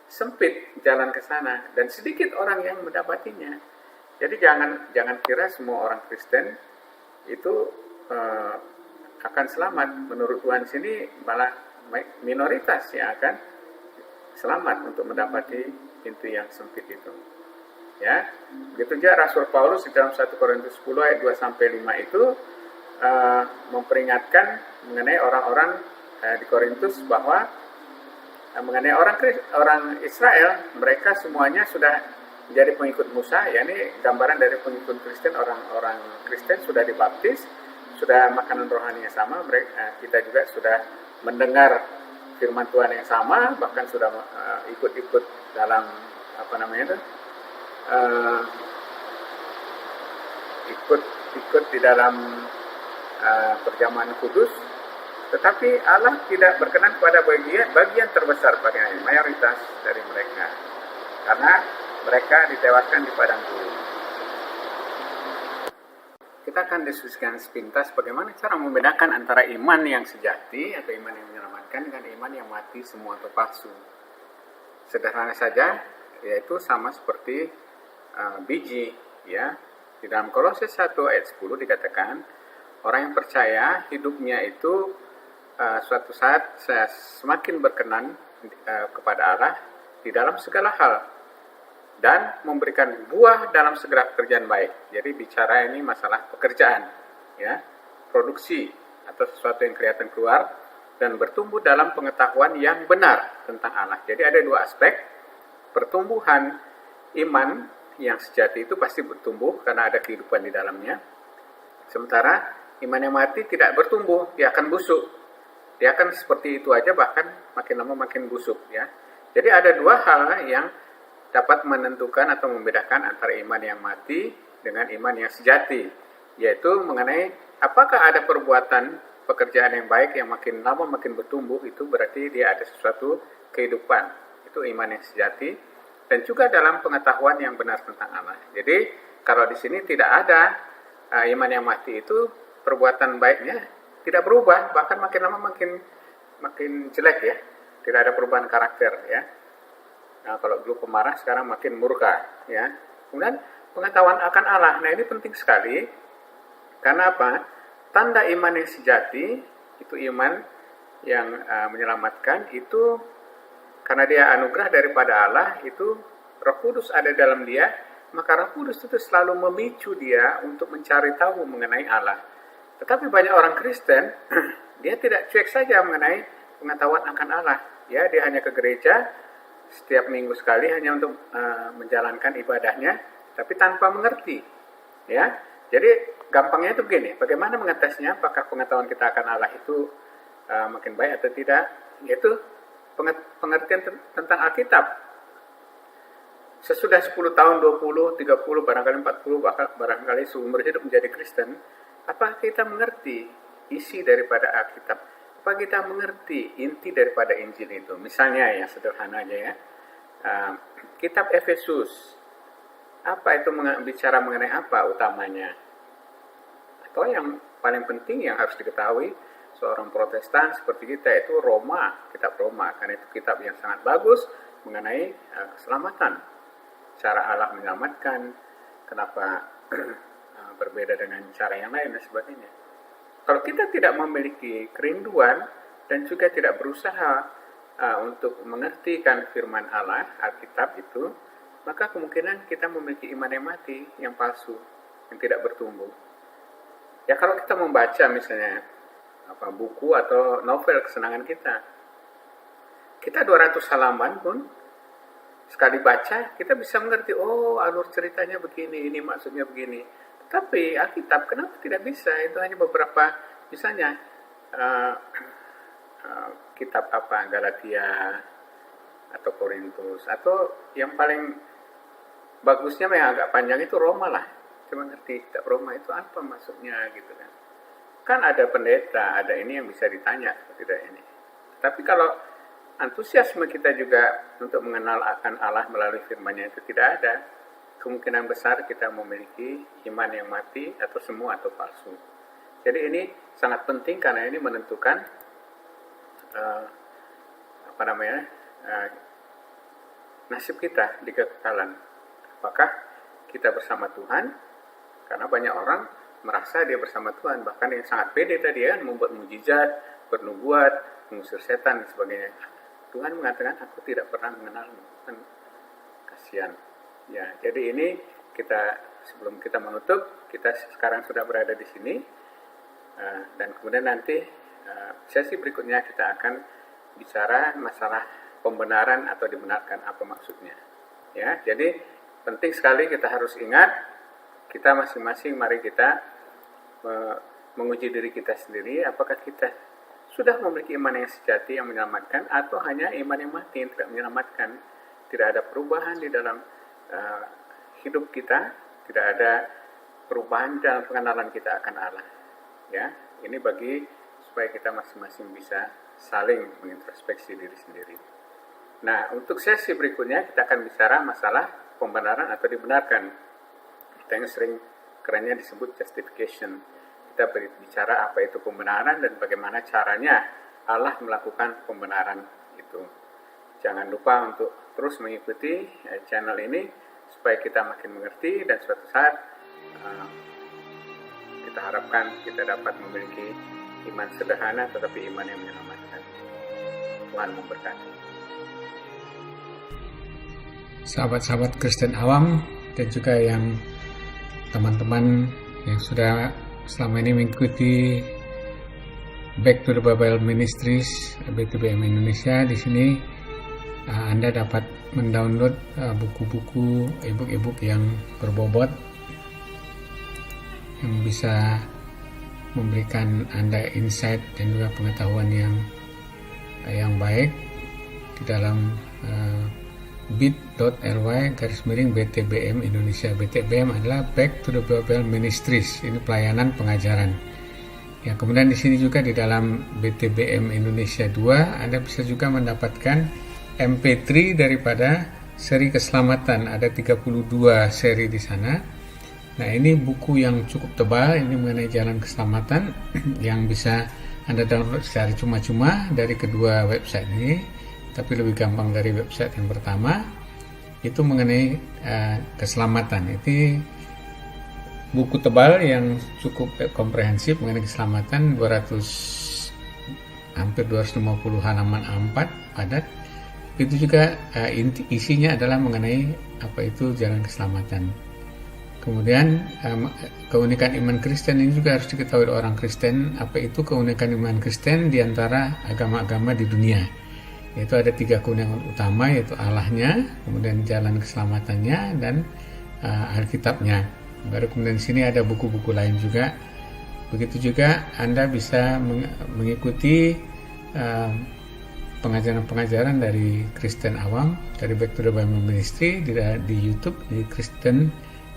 sempit jalan ke sana, dan sedikit orang yang mendapatinya. Jadi jangan kira semua orang Kristen itu akan selamat. Menurut Tuhan sini malah minoritas yang akan selamat untuk mendapati pintu yang sempit itu. Ya, begitu juga Rasul Paulus di dalam 1 Korintus 10 ayat 2-5 itu memperingatkan mengenai orang-orang di Korintus bahwa mengenai orang Israel, mereka semuanya sudah menjadi pengikut Musa, yakni gambaran dari pengikut Kristen. Orang Kristen sudah dibaptis, sudah makanan rohani yang sama. Kita juga sudah mendengar firman Tuhan yang sama, bahkan sudah ikut dalam ikut di dalam perjamuan kudus. Tetapi Allah tidak berkenan pada bagian terbesar, bagian mayoritas dari mereka, karena mereka ditewaskan di padang gurun. Kita akan diskusikan sepintas bagaimana cara membedakan antara iman yang sejati atau iman yang menyelamatkan dengan iman yang mati semua atau palsu. Sederhana saja, yaitu sama seperti biji, ya. Di dalam Kolose 1 ayat 10 dikatakan, orang yang percaya hidupnya itu suatu saat semakin berkenan kepada Allah di dalam segala hal dan memberikan buah dalam segala pekerjaan baik. Jadi bicara ini masalah pekerjaan, ya, produksi atau sesuatu yang kelihatan keluar, dan bertumbuh dalam pengetahuan yang benar tentang Allah. Jadi ada 2 aspek. Pertumbuhan iman yang sejati itu pasti bertumbuh karena ada kehidupan di dalamnya. Sementara iman yang mati tidak bertumbuh, dia akan busuk. Dia akan seperti itu aja, bahkan makin lama makin busuk, ya. Jadi ada 2 hal yang dapat menentukan atau membedakan antara iman yang mati dengan iman yang sejati, yaitu mengenai apakah ada perbuatan pekerjaan yang baik yang makin lama makin bertumbuh, itu berarti dia ada sesuatu kehidupan, itu iman yang sejati, dan juga dalam pengetahuan yang benar tentang Allah. Jadi kalau di sini tidak ada iman yang mati itu, perbuatan baiknya tidak berubah, bahkan makin lama makin jelek, ya. Tidak ada perubahan karakter, ya. Nah, kalau dulu pemarah, sekarang makin murka, ya. Kemudian pengetahuan akan Allah. Nah, ini penting sekali. Karena apa? Tanda iman yang sejati, itu iman yang menyelamatkan, itu karena dia anugerah daripada Allah, itu Roh Kudus ada dalam dia, maka Roh Kudus itu selalu memicu dia untuk mencari tahu mengenai Allah. Tetapi banyak orang Kristen, dia tidak cuek saja mengenai pengetahuan akan Allah. Ya, dia hanya ke gereja setiap minggu sekali hanya untuk menjalankan ibadahnya, tapi tanpa mengerti. Ya, jadi gampangnya itu begini. Bagaimana mengetesnya? Apakah pengetahuan kita akan Allah itu makin baik atau tidak? Yaitu pengertian tentang Alkitab. Sesudah 10 tahun, 20, 30, barangkali 40, barangkali seumur hidup menjadi Kristen, apakah kita mengerti isi daripada Alkitab? supaya kita mengerti inti daripada Injil itu. Misalnya yang sederhana aja ya, kitab Efesus, apa itu bicara mengenai apa utamanya? Atau yang paling penting yang harus diketahui seorang Protestan seperti kita itu Roma, kitab Roma, karena itu kitab yang sangat bagus mengenai keselamatan, cara Allah menyelamatkan, kenapa berbeda dengan cara yang lain dan sebagainya. Kalau kita tidak memiliki kerinduan dan juga tidak berusaha untuk mengertikan firman Allah, Alkitab itu, maka kemungkinan kita memiliki iman yang mati, yang palsu, yang tidak bertumbuh. Ya kalau kita membaca misalnya buku atau novel kesenangan kita 200 halaman pun sekali baca kita bisa mengerti, oh alur ceritanya begini, ini maksudnya begini. Tapi Alkitab kenapa tidak bisa? Itu hanya beberapa, misalnya kitab Galatia atau Korintus, atau yang paling bagusnya yang agak panjang itu Roma lah. Cuma ngerti kitab Roma itu apa maksudnya gitu kan. Kan ada pendeta, ada ini yang bisa ditanya, tidak ini. Tapi kalau antusiasme kita juga untuk mengenal akan Allah melalui firman-Nya itu tidak ada, kemungkinan besar kita memiliki iman yang mati atau semu atau palsu. Jadi ini sangat penting karena ini menentukan nasib kita di kekekalan. Apakah kita bersama Tuhan? Karena banyak orang merasa dia bersama Tuhan, bahkan yang sangat pede tadi kan, membuat mujizat, bernubuat, mengusir setan dan sebagainya. Tuhan mengatakan, aku tidak pernah mengenalmu. Kan kasihan. Ya, jadi ini sebelum kita menutup, kita sekarang sudah berada di sini, dan kemudian nanti sesi berikutnya kita akan bicara masalah pembenaran atau dibenarkan, apa maksudnya. Ya, jadi penting sekali kita harus ingat, kita masing-masing mari kita menguji diri kita sendiri, apakah kita sudah memiliki iman yang sejati yang menyelamatkan atau hanya iman yang mati yang tidak menyelamatkan. Tidak ada perubahan di dalam hidup kita, tidak ada perubahan dalam pengenalan kita akan Allah. Ya, ini supaya kita masing-masing bisa saling mengintrospeksi diri sendiri. Nah, untuk sesi berikutnya kita akan bicara masalah pembenaran atau dibenarkan. Kita yang sering kerennya disebut justification. Kita berbicara apa itu pembenaran dan bagaimana caranya Allah melakukan pembenaran itu. Jangan lupa untuk terus mengikuti channel ini supaya kita makin mengerti dan suatu saat kita harapkan kita dapat memiliki iman sederhana tetapi iman yang menyelamatkan. Tuhan memberkati. Sahabat-sahabat Kristen awam dan juga yang teman-teman yang sudah selama ini mengikuti Back to the Bible Ministries BTBM Indonesia, di sini Anda dapat mendownload buku-buku, e-book yang berbobot yang bisa memberikan Anda insight dan juga pengetahuan yang baik di dalam bit.ly/BTBM Indonesia. BTBM adalah Back to the Bible Ministries. Ini pelayanan pengajaran. Ya, kemudian di sini juga di dalam BTBM Indonesia 2 Anda bisa juga mendapatkan MP3 daripada seri keselamatan. Ada 32 seri di sana. Nah, ini buku yang cukup tebal, ini mengenai jalan keselamatan yang bisa Anda download secara cuma-cuma dari kedua website ini, tapi lebih gampang dari website yang pertama. Itu mengenai keselamatan. Itu buku tebal yang cukup komprehensif mengenai keselamatan, hampir 250 halaman A4 padat. Itu juga isinya adalah mengenai apa itu jalan keselamatan. Kemudian keunikan iman Kristen ini juga harus diketahui orang Kristen. Apa itu keunikan iman Kristen di antara agama-agama di dunia? Yaitu ada 3 keunikan utama, yaitu Allahnya, kemudian jalan keselamatannya, dan Alkitabnya. Baru kemudian di sini ada buku-buku lain juga. Begitu juga Anda bisa mengikuti pengajaran-pengajaran dari Kristen awam, dari Back to the Bible Ministry di YouTube, di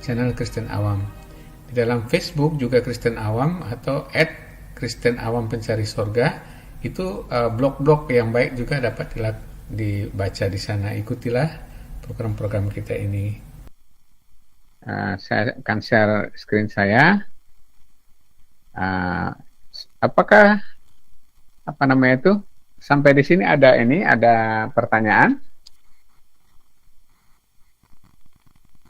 channel Kristen Awam. Di dalam Facebook juga Kristen Awam atau @Kristen Awam Pencari Sorga. itu blog-blog yang baik juga dapat dibaca di sana. Ikutilah program-program kita ini. Saya akan share screen saya. Apakah apa namanya itu sampai di sini ada pertanyaan?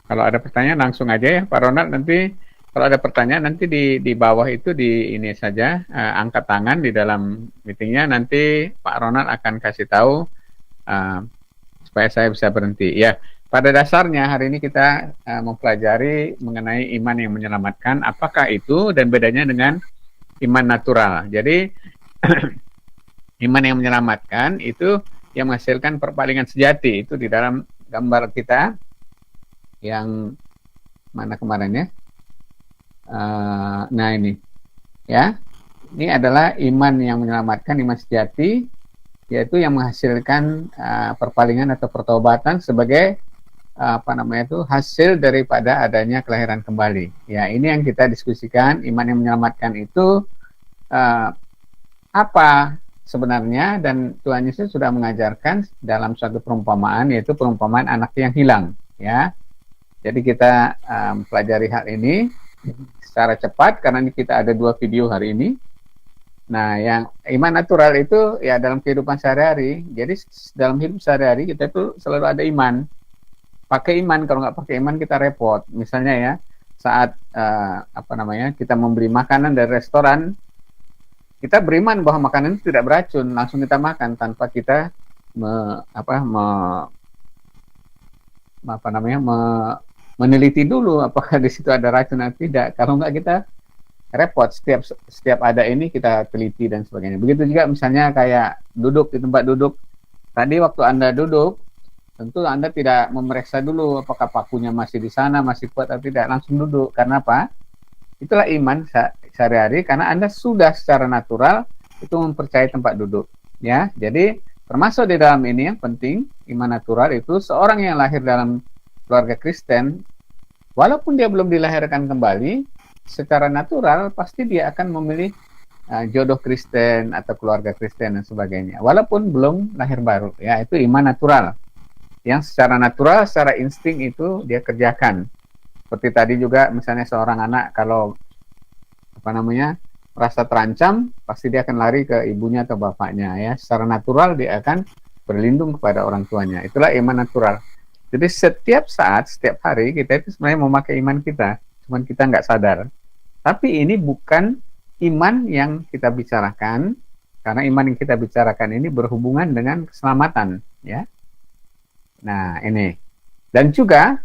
Kalau ada pertanyaan langsung aja ya Pak Ronald, nanti kalau ada pertanyaan nanti di bawah itu di ini saja angkat tangan di dalam meetingnya, nanti Pak Ronald akan kasih tahu supaya saya bisa berhenti. Ya, pada dasarnya hari ini kita mempelajari mengenai iman yang menyelamatkan, apakah itu dan bedanya dengan iman natural. Jadi iman yang menyelamatkan itu yang menghasilkan perpalingan sejati, itu di dalam gambar kita yang mana kemarin ya. Nah ini ya, ini adalah iman yang menyelamatkan, iman sejati, yaitu yang menghasilkan perpalingan atau pertobatan sebagai apa namanya itu hasil daripada adanya kelahiran kembali. Ya, ini yang kita diskusikan. Iman yang menyelamatkan itu apa sebenarnya, dan Tuhan Yesus sudah mengajarkan dalam suatu perumpamaan, yaitu perumpamaan anak yang hilang. Ya, jadi kita pelajari hal ini secara cepat karena kita ada 2 video hari ini. Nah, yang iman natural itu ya dalam kehidupan sehari-hari. Jadi dalam hidup sehari-hari kita itu selalu ada iman. Pakai iman, kalau nggak pakai iman kita repot. Misalnya ya, saat kita membeli makanan dari restoran, kita beriman bahwa makanan itu tidak beracun, langsung kita makan tanpa kita meneliti dulu apakah di situ ada racun atau tidak. Kalau nggak kita repot, setiap ada ini kita teliti dan sebagainya. Begitu juga misalnya kayak duduk di tempat duduk. Tadi waktu Anda duduk, tentu Anda tidak memeriksa dulu apakah pakunya masih di sana, masih kuat atau tidak, langsung duduk. Karena apa? Itulah iman sehari-hari, karena Anda sudah secara natural itu mempercayai tempat duduk. Ya, jadi termasuk di dalam ini yang penting, iman natural itu seorang yang lahir dalam keluarga Kristen, walaupun dia belum dilahirkan kembali, secara natural pasti dia akan memilih jodoh Kristen atau keluarga Kristen dan sebagainya, walaupun belum lahir baru. Ya, itu iman natural yang secara natural, secara insting itu dia kerjakan. Seperti tadi juga misalnya seorang anak kalau merasa terancam, pasti dia akan lari ke ibunya atau bapaknya. Ya, secara natural dia akan berlindung kepada orang tuanya. Itulah iman natural. Jadi setiap saat, setiap hari kita itu sebenarnya memakai iman kita, cuman kita nggak sadar. Tapi ini bukan iman yang kita bicarakan, karena iman yang kita bicarakan ini berhubungan dengan keselamatan, ya. Nah, ini. Dan juga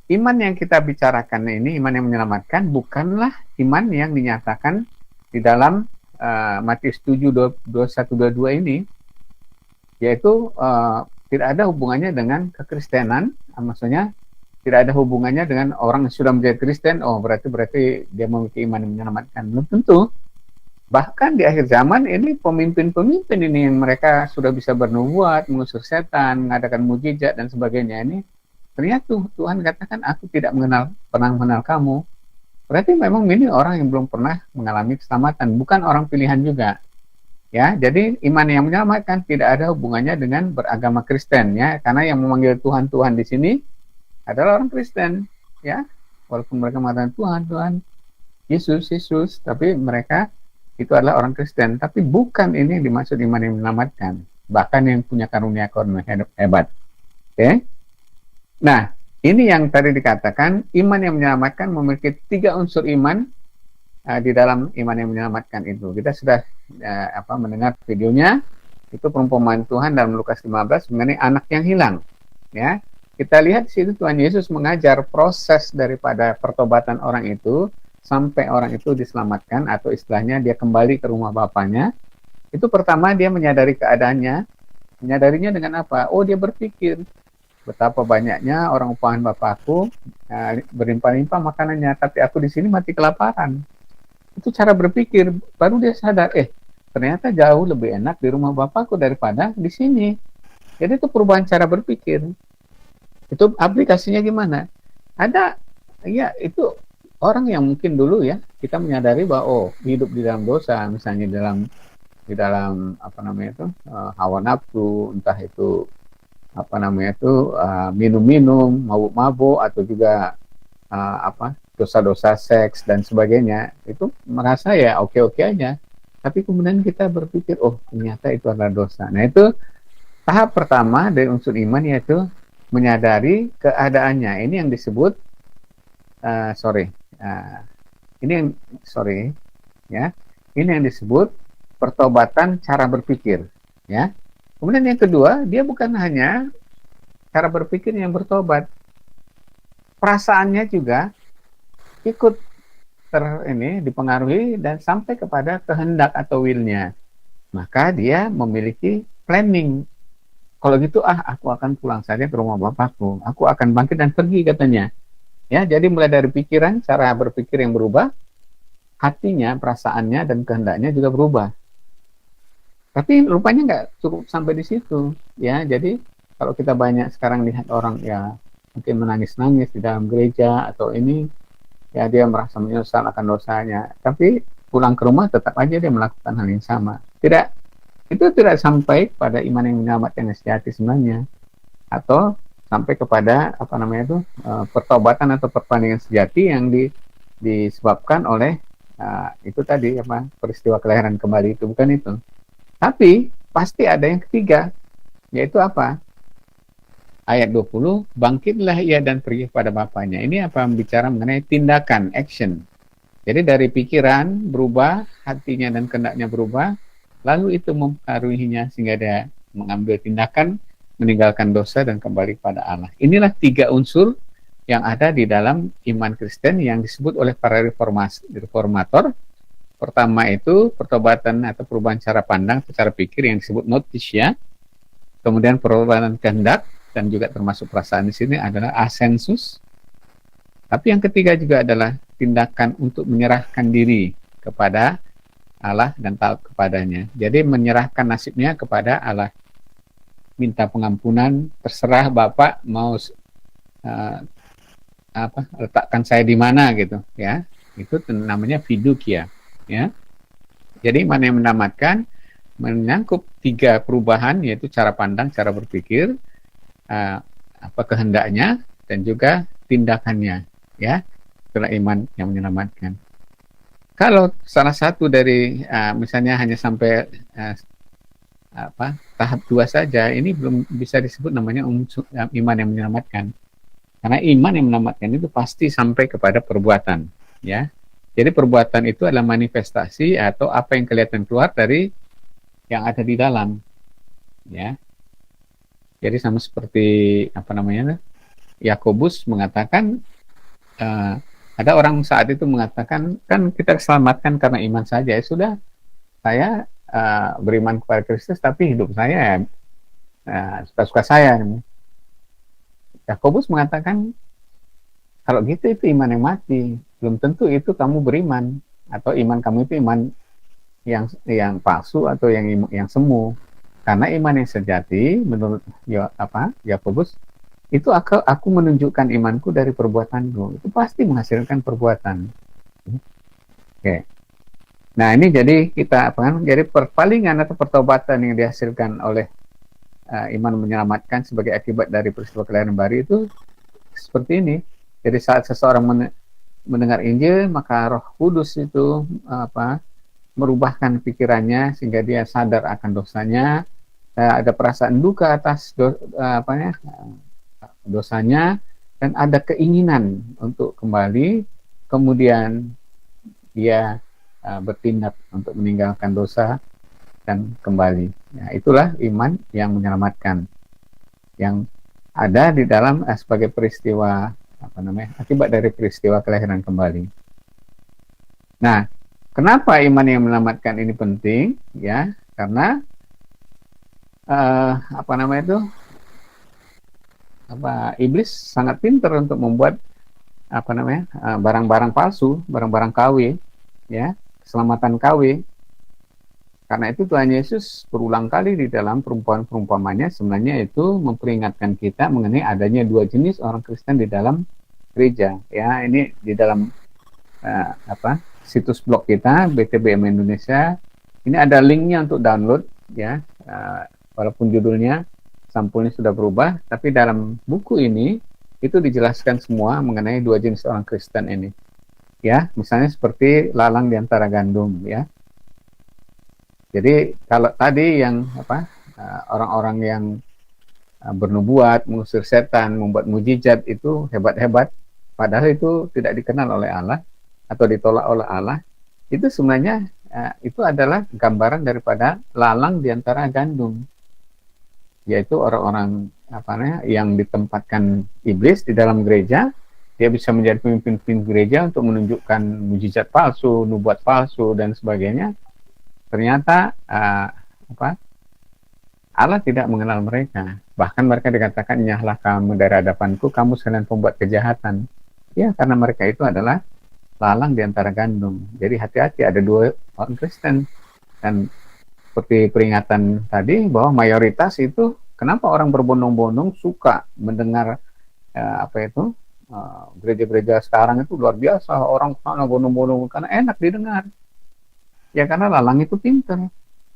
iman yang kita bicarakan ini, iman yang menyelamatkan, bukanlah iman yang dinyatakan di dalam Matius 7, 21-22 ini, yaitu tidak ada hubungannya dengan kekristenan, maksudnya tidak ada hubungannya dengan orang yang sudah menjadi Kristen, berarti dia memiliki iman yang menyelamatkan. Belum tentu. Bahkan di akhir zaman ini pemimpin-pemimpin ini yang mereka sudah bisa bernubuat, mengusir setan, mengadakan mujizat dan sebagainya ini, ternyata Tuhan katakan, aku tidak pernah mengenal kamu. Berarti memang ini orang yang belum pernah mengalami keselamatan, bukan orang pilihan juga. Ya, jadi iman yang menyelamatkan tidak ada hubungannya dengan beragama Kristen, ya, karena yang memanggil Tuhan di sini adalah orang Kristen, ya, walaupun mereka mengatakan Tuhan, Yesus, tapi mereka itu adalah orang Kristen, tapi bukan ini yang dimaksud iman yang menyelamatkan, bahkan yang punya karunia hebat. Oke? Nah, ini yang tadi dikatakan iman yang menyelamatkan memiliki 3 unsur iman di dalam iman yang menyelamatkan itu. Kita sudah mendengar videonya, itu perumpamaan Tuhan dalam Lukas 15 mengenai anak yang hilang. Ya, kita lihat di situ Tuhan Yesus mengajar proses daripada pertobatan orang itu sampai orang itu diselamatkan, atau istilahnya dia kembali ke rumah bapaknya. Itu pertama dia menyadari keadaannya. Menyadarinya dengan apa? Dia berpikir, betapa banyaknya orang upahan bapakku berlimpah-limpah makanannya, tapi aku di sini mati kelaparan. Itu cara berpikir. Baru dia sadar, ternyata jauh lebih enak di rumah bapakku daripada di sini. Jadi itu perubahan cara berpikir. Itu aplikasinya gimana? Ada, ya itu orang yang mungkin dulu ya kita menyadari bahwa hidup di dalam dosa, misalnya dalam di dalam apa namanya itu hawa nafsu, entah itu apa namanya itu minum-minum, mabuk-mabuk, atau juga dosa-dosa seks dan sebagainya, itu merasa ya oke-oke aja. Tapi kemudian kita berpikir, oh ternyata itu adalah dosa. Nah itu tahap pertama dari unsur iman, yaitu menyadari keadaannya. Ini yang disebut ini yang disebut pertobatan cara berpikir, ya. Kemudian yang kedua, dia bukan hanya cara berpikir yang bertobat, perasaannya juga ikut dipengaruhi dan sampai kepada kehendak atau willnya. Maka dia memiliki planning. Kalau gitu, aku akan pulang saja ke rumah bapakku. Aku akan bangkit dan pergi, katanya. Ya, jadi mulai dari pikiran, cara berpikir yang berubah, hatinya, perasaannya, dan kehendaknya juga berubah. Tapi rupanya nggak cukup sampai di situ, ya. Jadi kalau kita banyak sekarang lihat orang ya mungkin menangis-nangis di dalam gereja atau ini, ya dia merasa menyesal akan dosanya. Tapi pulang ke rumah tetap aja dia melakukan hal yang sama. Itu tidak sampai pada iman yang menyelamatkan yang sejati sebenarnya, atau sampai kepada pertobatan atau pertandingan sejati yang disebabkan oleh itu tadi peristiwa kelahiran kembali, itu bukan itu. Tapi pasti ada yang ketiga, yaitu apa? Ayat 20, bangkitlah ia dan pergi pada bapaknya. Ini bicara mengenai tindakan, action. Jadi dari pikiran berubah, hatinya dan kehendaknya berubah, lalu itu mempengaruhinya sehingga dia mengambil tindakan, meninggalkan dosa dan kembali pada Allah. Inilah 3 unsur yang ada di dalam iman Kristen yang disebut oleh para reformator. Pertama itu pertobatan atau perubahan cara pandang atau cara pikir yang disebut notitia. Kemudian perubahan kehendak dan juga termasuk perasaan di sini adalah asensus. Tapi yang ketiga juga adalah tindakan untuk menyerahkan diri kepada Allah dan taat kepadanya. Jadi menyerahkan nasibnya kepada Allah. Minta pengampunan, terserah Bapak mau letakkan saya di mana gitu, ya. Itu namanya fiducia. Ya, jadi iman yang menyelamatkan menyangkut 3 perubahan, yaitu cara pandang, cara berpikir, kehendaknya, dan juga tindakannya. Ya, itulah iman yang menyelamatkan. Kalau salah satu dari misalnya hanya sampai tahap 2 saja, ini belum bisa disebut namanya iman yang menyelamatkan. Karena iman yang menyelamatkan itu pasti sampai kepada perbuatan. Ya. Jadi perbuatan itu adalah manifestasi atau apa yang kelihatan keluar dari yang ada di dalam, ya. Jadi sama seperti Yakobus mengatakan, ada orang saat itu mengatakan, kan kita diselamatkan karena iman saja. Ya sudah, saya beriman kepada Kristus, tapi hidup saya suka-suka saya. Yakobus mengatakan, kalau gitu itu iman yang mati. Belum tentu itu kamu beriman, atau iman kamu itu iman yang palsu atau yang semu. Karena iman yang sejati menurut Yakobus itu aku menunjukkan imanku dari perbuatanku. Itu pasti menghasilkan perbuatan. Oke. Nah, ini jadi jadi perpalingan atau pertobatan yang dihasilkan oleh iman menyelamatkan sebagai akibat dari peristiwa kelahiran baru itu seperti ini. Jadi saat seseorang mendengar Injil, maka Roh Kudus itu merubahkan pikirannya sehingga dia sadar akan dosanya, ada perasaan duka atas dosanya, dan ada keinginan untuk kembali, kemudian dia bertindak untuk meninggalkan dosa dan kembali. Ya, itulah iman yang menyelamatkan, yang ada di dalam sebagai peristiwa akibat dari peristiwa kelahiran kembali. Nah, kenapa iman yang menyelamatkan ini penting? Ya, karena iblis sangat pintar untuk membuat barang-barang palsu, barang-barang KW, ya, keselamatan KW. Karena itu Tuhan Yesus berulang kali di dalam perumpamaan-perumpamannya sebenarnya itu memperingatkan kita mengenai adanya 2 jenis orang Kristen di dalam gereja. Ya, ini di dalam situs blog kita BTBM Indonesia Ini ada linknya untuk download ya, walaupun judulnya sampulnya sudah berubah, tapi dalam buku ini itu dijelaskan semua mengenai dua jenis orang Kristen ini. Ya, misalnya seperti lalang di antara gandum ya. Jadi kalau tadi yang orang-orang yang bernubuat, mengusir setan, membuat mujizat itu hebat-hebat, padahal itu tidak dikenal oleh Allah atau ditolak oleh Allah, itu sebenarnya itu adalah gambaran daripada lalang di antara gandum, yaitu orang-orang yang ditempatkan iblis di dalam gereja. Dia bisa menjadi pemimpin gereja untuk menunjukkan mujizat palsu, nubuat palsu dan sebagainya. Ternyata Allah tidak mengenal mereka. Bahkan mereka dikatakan, nyahlah kamu dari hadapanku, kamu sekalian pembuat kejahatan. Ya, karena mereka itu adalah lalang di antara gandum. Jadi hati-hati, ada dua orang Kristen. Dan seperti peringatan tadi, bahwa mayoritas itu, kenapa orang berbondong-bondong suka mendengar gereja-gereja sekarang itu luar biasa, orang sana bondong-bondong, karena enak didengar. Ya, karena lalang itu pintar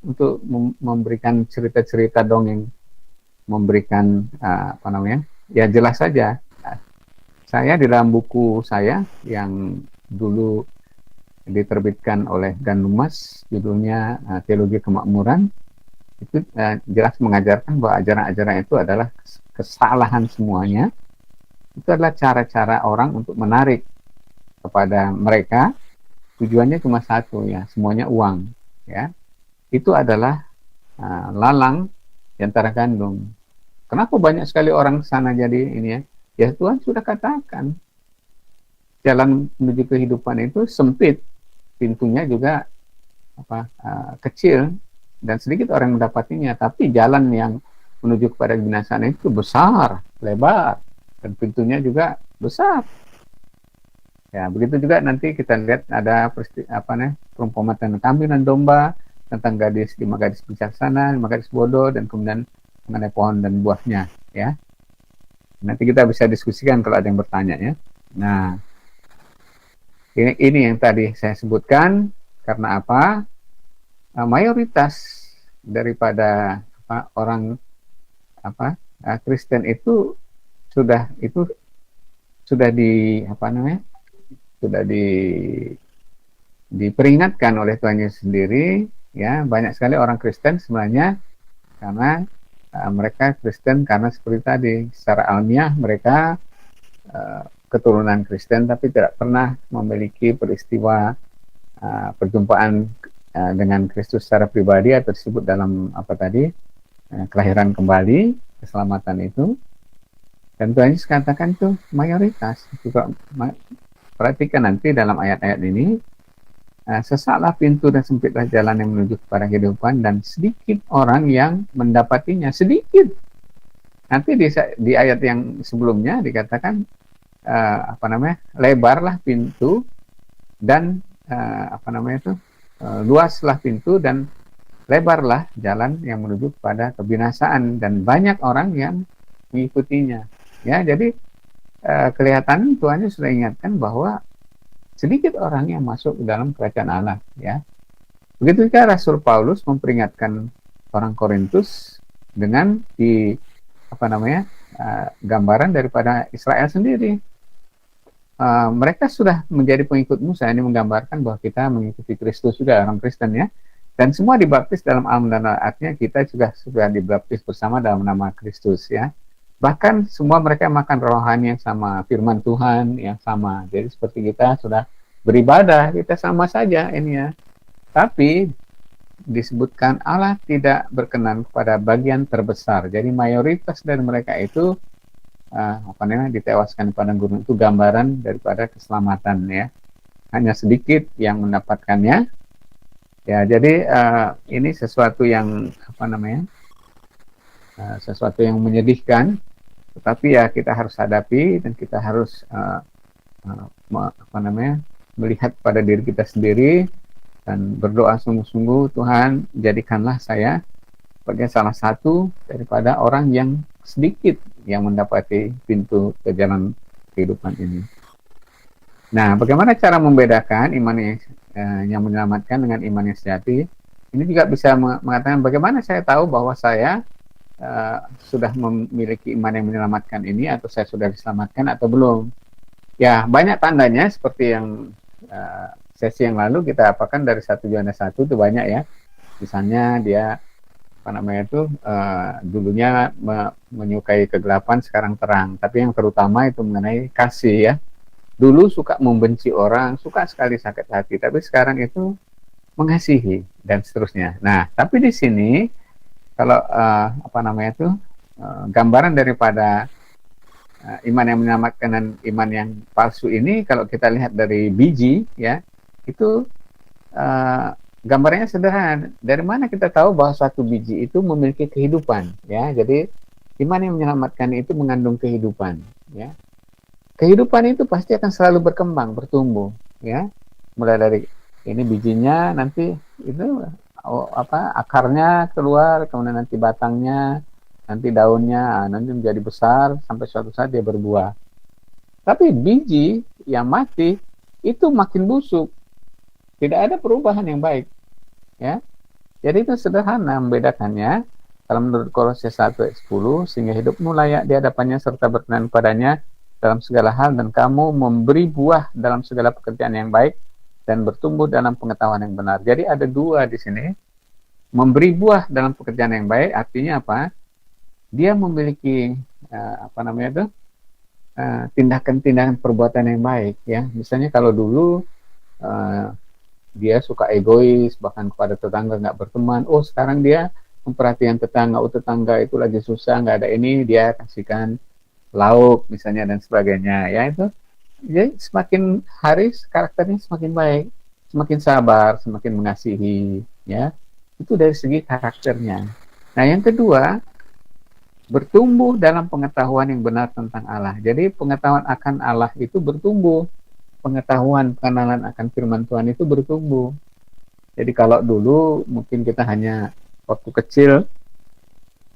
untuk memberikan cerita-cerita dongeng, memberikan ya jelas saja. Saya di dalam buku saya yang dulu diterbitkan oleh Ganumas, judulnya Teologi Kemakmuran, itu jelas mengajarkan bahwa ajaran-ajaran itu adalah kesalahan semuanya. Itu adalah cara-cara orang untuk menarik kepada mereka. Tujuannya cuma satu ya, semuanya uang ya. Itu adalah lalang di antara gandum. Kenapa banyak sekali orang sana jadi ini ya? Ya Tuhan sudah katakan, jalan menuju kehidupan itu sempit, pintunya juga kecil, dan sedikit orang mendapatinya. Tapi jalan yang menuju kepada kebinasaan itu besar, lebar, dan pintunya juga besar. Ya, begitu juga nanti kita lihat ada perumpamaan tentang kambing dan domba, tentang lima gadis bijaksana, 5 gadis bodoh, dan kemudian mengenai pohon dan buahnya, ya. Nanti kita bisa diskusikan kalau ada yang bertanya, ya. Nah, ini yang tadi saya sebutkan. Karena apa? Mayoritas daripada orang Kristen itu sudah diperingatkan oleh Tuhan Yesus sendiri, ya. Banyak sekali orang Kristen sebenarnya karena mereka Kristen karena seperti tadi, secara alamiah mereka keturunan Kristen tapi tidak pernah memiliki peristiwa perjumpaan dengan Kristus secara pribadi, atau disebut dalam kelahiran kembali, keselamatan itu. Dan Tuhan Yesus katakan itu mayoritas. Juga perhatikan nanti dalam ayat-ayat ini, sesaklah pintu dan sempitlah jalan yang menuju kepada kehidupan, dan sedikit orang yang mendapatinya. Sedikit. Nanti di ayat yang sebelumnya dikatakan lebarlah pintu dan luaslah pintu dan lebarlah jalan yang menuju kepada kebinasaan, dan banyak orang yang mengikutinya. Ya, jadi kelihatan Tuhan sudah ingatkan bahwa sedikit orang yang masuk ke dalam kerajaan Allah, ya. Begitu juga Rasul Paulus memperingatkan orang Korintus dengan gambaran daripada Israel sendiri. Mereka sudah menjadi pengikut Musa. Ini menggambarkan bahwa kita mengikuti Kristus juga, orang Kristen, ya. Dan semua dibaptis dalam alam dan artinya kita juga sudah dibaptis bersama dalam nama Kristus, ya. Bahkan semua mereka makan rohani yang sama, firman Tuhan yang sama. Jadi seperti kita sudah beribadah, kita sama saja ini, ya. Tapi disebutkan Allah tidak berkenan kepada bagian terbesar. Jadi mayoritas dari mereka itu ditewaskan di padang gurun. Itu gambaran daripada keselamatan, ya. Hanya sedikit yang mendapatkannya. Ya, jadi ini sesuatu yang sesuatu yang menyedihkan. Tetapi ya kita harus hadapi, dan kita harus melihat pada diri kita sendiri dan berdoa sungguh-sungguh, Tuhan jadikanlah saya sebagai salah satu daripada orang yang sedikit yang mendapati pintu ke jalan kehidupan ini. Nah, bagaimana cara membedakan iman yang menyelamatkan dengan iman yang sejati? Ini juga bisa mengatakan bagaimana saya tahu bahwa saya sudah memiliki iman yang menyelamatkan ini, atau saya sudah diselamatkan atau belum. Ya, banyak tandanya seperti yang sesi yang lalu kita apakan dari 1 Yohanes 1 itu banyak ya. Misalnya dia dulunya menyukai kegelapan, sekarang terang. Tapi yang terutama itu mengenai kasih ya. Dulu suka membenci orang, suka sekali sakit hati, tapi sekarang itu mengasihi dan seterusnya. Nah, tapi di sini kalau gambaran daripada iman yang menyelamatkan dan iman yang palsu ini, kalau kita lihat dari biji ya, itu gambarnya sederhana. Dari mana kita tahu bahwa suatu biji itu memiliki kehidupan ya? Jadi iman yang menyelamatkan itu mengandung kehidupan ya. Kehidupan itu pasti akan selalu berkembang, bertumbuh ya. Mulai dari ini bijinya, nanti itu akarnya keluar, kemudian nanti batangnya, nanti daunnya, nanti menjadi besar sampai suatu saat dia berbuah. Tapi biji yang mati itu makin busuk, tidak ada perubahan yang baik ya. Jadi itu sederhana membedakannya. Kalau menurut Kolose 1 ayat 10, sehingga hidupmu layak di hadapannya serta berkenan padanya dalam segala hal, dan kamu memberi buah dalam segala pekerjaan yang baik dan bertumbuh dalam pengetahuan yang benar. Jadi ada dua di sini. Memberi buah dalam pekerjaan yang baik artinya apa? Dia memiliki tindakan-tindakan perbuatan yang baik ya. Misalnya kalau dulu dia suka egois, bahkan kepada tetangga nggak berteman. Oh, sekarang dia memperhatikan tetangga. Oh, tetangga itu lagi susah, nggak ada ini, dia kasihkan lauk misalnya dan sebagainya ya. Itu jadi semakin hari karakternya semakin baik, semakin sabar, semakin mengasihi ya. Itu dari segi karakternya. Nah, yang kedua, bertumbuh dalam pengetahuan yang benar tentang Allah. Jadi pengetahuan akan Allah itu bertumbuh. Pengetahuan, pengenalan akan firman Tuhan itu bertumbuh. Jadi kalau dulu mungkin kita hanya waktu kecil,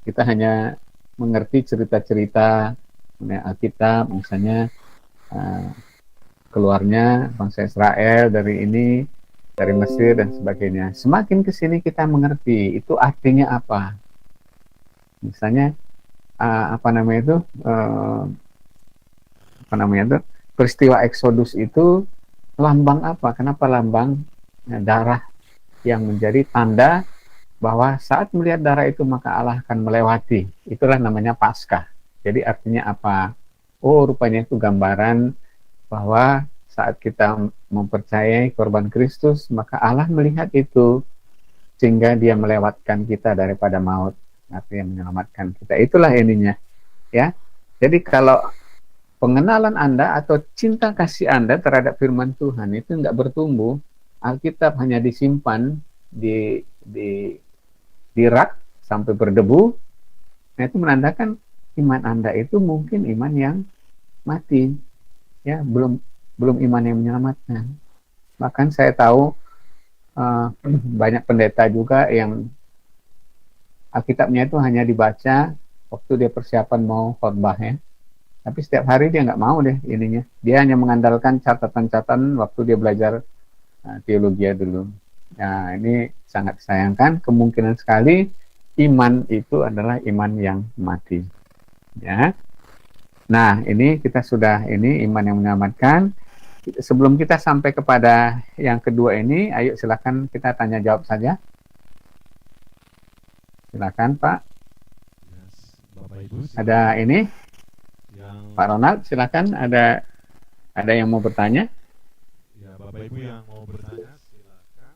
kita hanya mengerti cerita-cerita Alkitab, misalnya keluarnya bangsa Israel dari ini, dari Mesir dan sebagainya. Semakin ke sini kita mengerti itu artinya apa. Misalnya peristiwa Exodus itu lambang apa? Kenapa lambang darah yang menjadi tanda bahwa saat melihat darah itu maka Allah akan melewati. Itulah namanya Paskah. Jadi artinya apa? Oh, rupanya itu gambaran bahwa saat kita mempercayai korban Kristus, maka Allah melihat itu sehingga dia melewatkan kita daripada maut, artinya menyelamatkan kita. Itulah ininya ya. Jadi kalau pengenalan Anda atau cinta kasih Anda terhadap firman Tuhan itu enggak bertumbuh, Alkitab hanya disimpan di rak sampai berdebu, nah itu menandakan iman Anda itu mungkin iman yang mati ya, belum iman yang menyelamatkan. Bahkan saya tahu banyak pendeta juga yang Alkitabnya itu hanya dibaca waktu dia persiapan mau khotbah ya. Tapi setiap hari dia nggak mau deh ininya. Dia hanya mengandalkan catatan-catatan waktu dia belajar teologi dulu. Nah, ini sangat disayangkan. Kemungkinan sekali iman itu adalah iman yang mati. Ya. Nah, ini kita sudah iman yang menyelamatkan. Sebelum kita sampai kepada yang kedua ini, ayo silakan kita tanya jawab saja. Silakan Pak. Yes, Bapak Ibu. Ada ini? Yang Pak Ronald, silakan. Ada yang mau bertanya? ya Bapak Ibu yang mau bertanya silakan.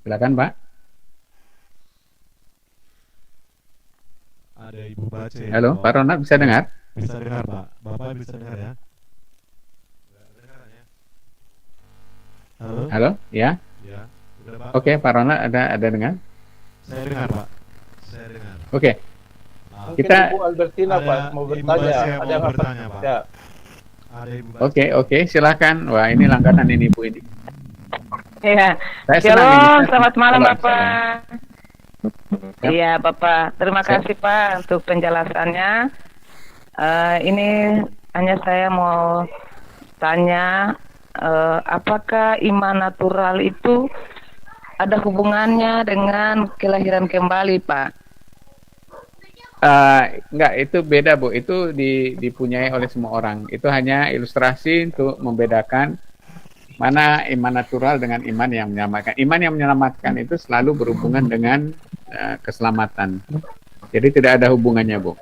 Silakan Pak. Ada Ibu Bace. Halo, Pak Ronald bisa dengar? Bisa dengar Pak. Bapak bisa dengar ya? Halo? Halo, ya. Ya. Udah Pak? Oke, Pak Ronald ada dengar? Saya dengar Pak. Saya dengar. Oke. Ah, Mungkin Kita- Ibu Albertina ada Pak mau Ibu bertanya. Basia yang Ada mau apa? bertanya, Pak. Ya. Ada Ibu Bace. Oke, silakan. Wah, ini langganan ini Bu ini. Iya. Saya senang Shalom, ini. selamat malam Halo, Bapak. Ya. Iya Bapak, terima Saya- kasih Pak untuk penjelasannya. Ini hanya saya mau tanya, apakah iman natural itu ada hubungannya dengan kelahiran kembali, Pak? Enggak, itu beda Bu. Itu dipunyai oleh semua orang. Itu hanya ilustrasi untuk membedakan mana iman natural dengan iman yang menyelamatkan. Iman yang menyelamatkan itu selalu berhubungan dengan keselamatan. Jadi tidak ada hubungannya Bu.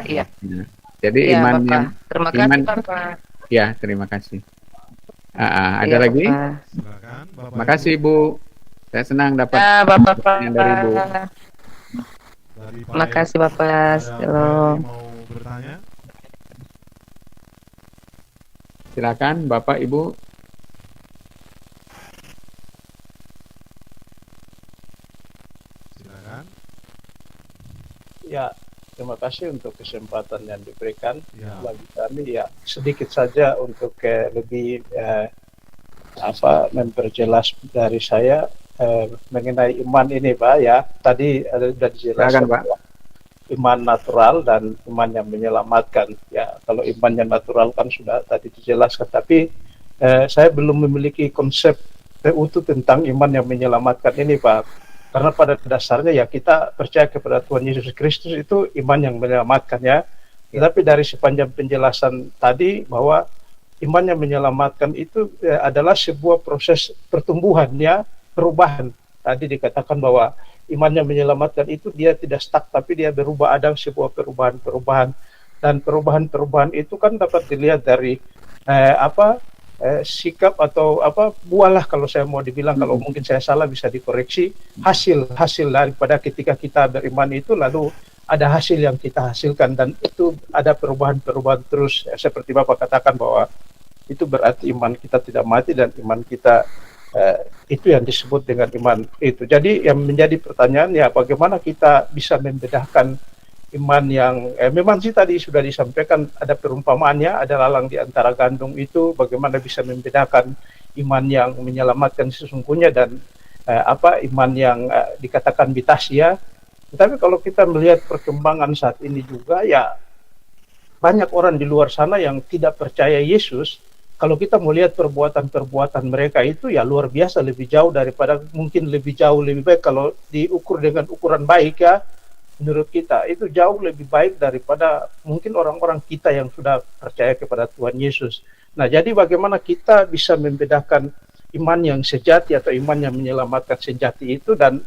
Iya. Nah, jadi Iya, iman Bapak. yang Terima kasih, iman, Bapak. ya terima kasih. Ada Iya, lagi? Bapak. Silakan Bapak Terima kasih Bu. Saya senang dapat Ya, Bapak. pertanyaan dari Bu. Dari Pak Terima kasih, Bapak. Ada Pak Shalom. Edi mau bertanya? Silakan Bapak Ibu. Silakan. Ya, terima kasih untuk kesempatan yang diberikan Ya. bagi kami. Ya, sedikit saja untuk lebih memperjelas dari saya mengenai iman ini, Pak. Ya, tadi sudah dijelaskan Silakan, Pak. bahwa iman natural dan iman yang menyelamatkan. Ya, kalau iman yang natural kan sudah tadi dijelaskan, tapi saya belum memiliki konsep utuh tentang iman yang menyelamatkan ini, Pak. Karena pada dasarnya ya kita percaya kepada Tuhan Yesus Kristus itu iman yang menyelamatkan ya. Tetapi dari sepanjang penjelasan tadi bahwa iman yang menyelamatkan itu adalah sebuah proses pertumbuhan ya, perubahan. Tadi dikatakan bahwa iman yang menyelamatkan itu dia tidak stuck tapi dia berubah, ada sebuah perubahan-perubahan. Dan perubahan-perubahan itu kan dapat dilihat dari sikap atau buahlah kalau saya mau dibilang, kalau mungkin saya salah bisa dikoreksi, hasil daripada ketika kita beriman itu lalu ada hasil yang kita hasilkan dan itu ada perubahan-perubahan terus seperti Bapak katakan bahwa itu berarti iman kita tidak mati dan iman kita itu yang disebut dengan iman itu. Jadi yang menjadi pertanyaan ya bagaimana kita bisa membedakan iman yang memang sih tadi sudah disampaikan ada perumpamaannya, ada lalang di antara gandum itu, bagaimana bisa membedakan iman yang menyelamatkan sesungguhnya dan iman yang dikatakan bitasia. Tetapi kalau kita melihat perkembangan saat ini juga ya banyak orang di luar sana yang tidak percaya Yesus. Kalau kita melihat perbuatan-perbuatan mereka itu ya luar biasa, lebih jauh daripada mungkin lebih baik kalau diukur dengan ukuran baik ya. Menurut kita itu jauh lebih baik daripada mungkin orang-orang kita yang sudah percaya kepada Tuhan Yesus. Nah, jadi bagaimana kita bisa membedakan iman yang sejati atau iman yang menyelamatkan sejati itu dan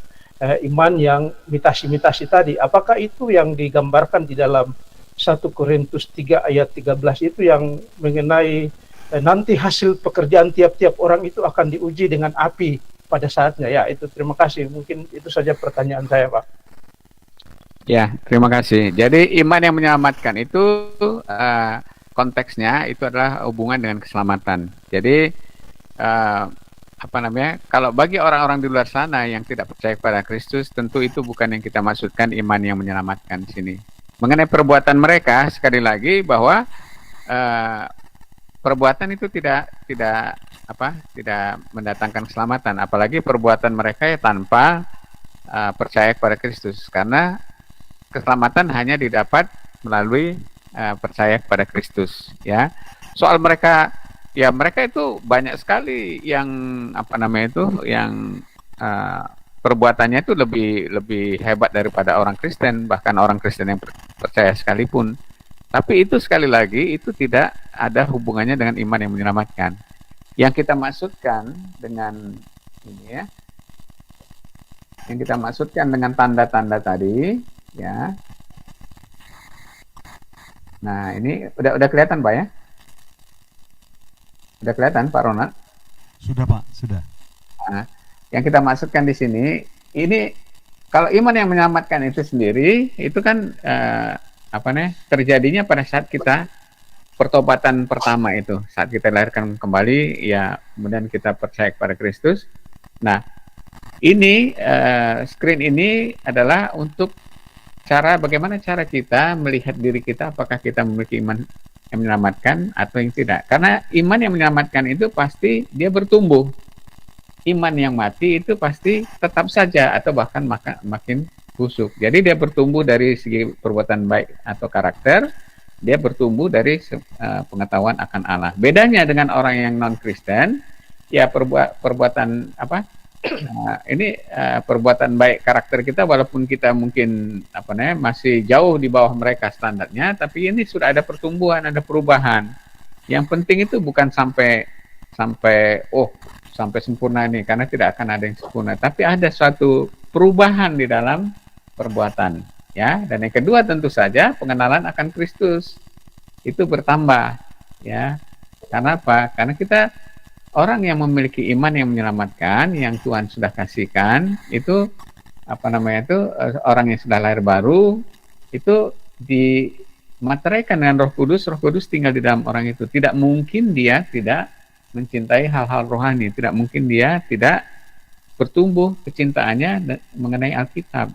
iman yang mitasi-mitasi tadi? Apakah itu yang digambarkan di dalam 1 Korintus 3 ayat 13 itu yang mengenai nanti hasil pekerjaan tiap-tiap orang itu akan diuji dengan api pada saatnya? Ya, itu terima kasih. Mungkin itu saja pertanyaan saya, Pak. Ya, terima kasih. Jadi iman yang menyelamatkan itu konteksnya itu adalah hubungan dengan keselamatan. Jadi kalau bagi orang-orang di luar sana yang tidak percaya kepada Kristus, tentu itu bukan yang kita maksudkan iman yang menyelamatkan di sini. Mengenai perbuatan mereka, sekali lagi bahwa perbuatan itu tidak mendatangkan keselamatan, apalagi perbuatan mereka ya tanpa percaya kepada Kristus, karena keselamatan hanya didapat melalui percaya kepada Kristus ya. Soal mereka itu banyak sekali yang yang perbuatannya itu lebih hebat daripada orang Kristen, bahkan orang Kristen yang percaya sekalipun. Tapi itu sekali lagi itu tidak ada hubungannya dengan iman yang menyelamatkan. Yang kita maksudkan dengan ini ya, yang kita maksudkan dengan tanda-tanda tadi ya. Nah, ini udah kelihatan Pak ya? Udah kelihatan Pak Ronald? Sudah Pak, sudah. Nah, yang kita maksudkan di sini, ini kalau iman yang menyelamatkan itu sendiri, itu kan terjadinya pada saat kita pertobatan pertama itu, saat kita dilahirkan kembali, ya kemudian kita percaya kepada Kristus. Nah, ini screen ini adalah untuk bagaimana cara kita melihat diri kita, apakah kita memiliki iman yang menyelamatkan atau yang tidak. Karena iman yang menyelamatkan itu pasti dia bertumbuh. Iman yang mati itu pasti tetap saja atau bahkan makin busuk. Jadi dia bertumbuh dari segi perbuatan baik atau karakter, dia bertumbuh dari pengetahuan akan Allah. Bedanya dengan orang yang non-Kristen, ya perbuatan apa? Ini perbuatan baik karakter kita, walaupun kita mungkin masih jauh di bawah mereka standarnya, tapi ini sudah ada pertumbuhan, ada perubahan. Yang penting itu bukan sampai sempurna ini, karena tidak akan ada yang sempurna, tapi ada suatu perubahan di dalam perbuatan, ya. Dan yang kedua tentu saja pengenalan akan Kristus itu bertambah, ya. Karena apa? Karena kita orang yang memiliki iman yang menyelamatkan, yang Tuhan sudah kasihkan, itu orang yang sudah lahir baru, itu dimateraikan dengan Roh Kudus tinggal di dalam orang itu. Tidak mungkin dia tidak mencintai hal-hal rohani, tidak mungkin dia tidak bertumbuh kecintaannya mengenai Alkitab.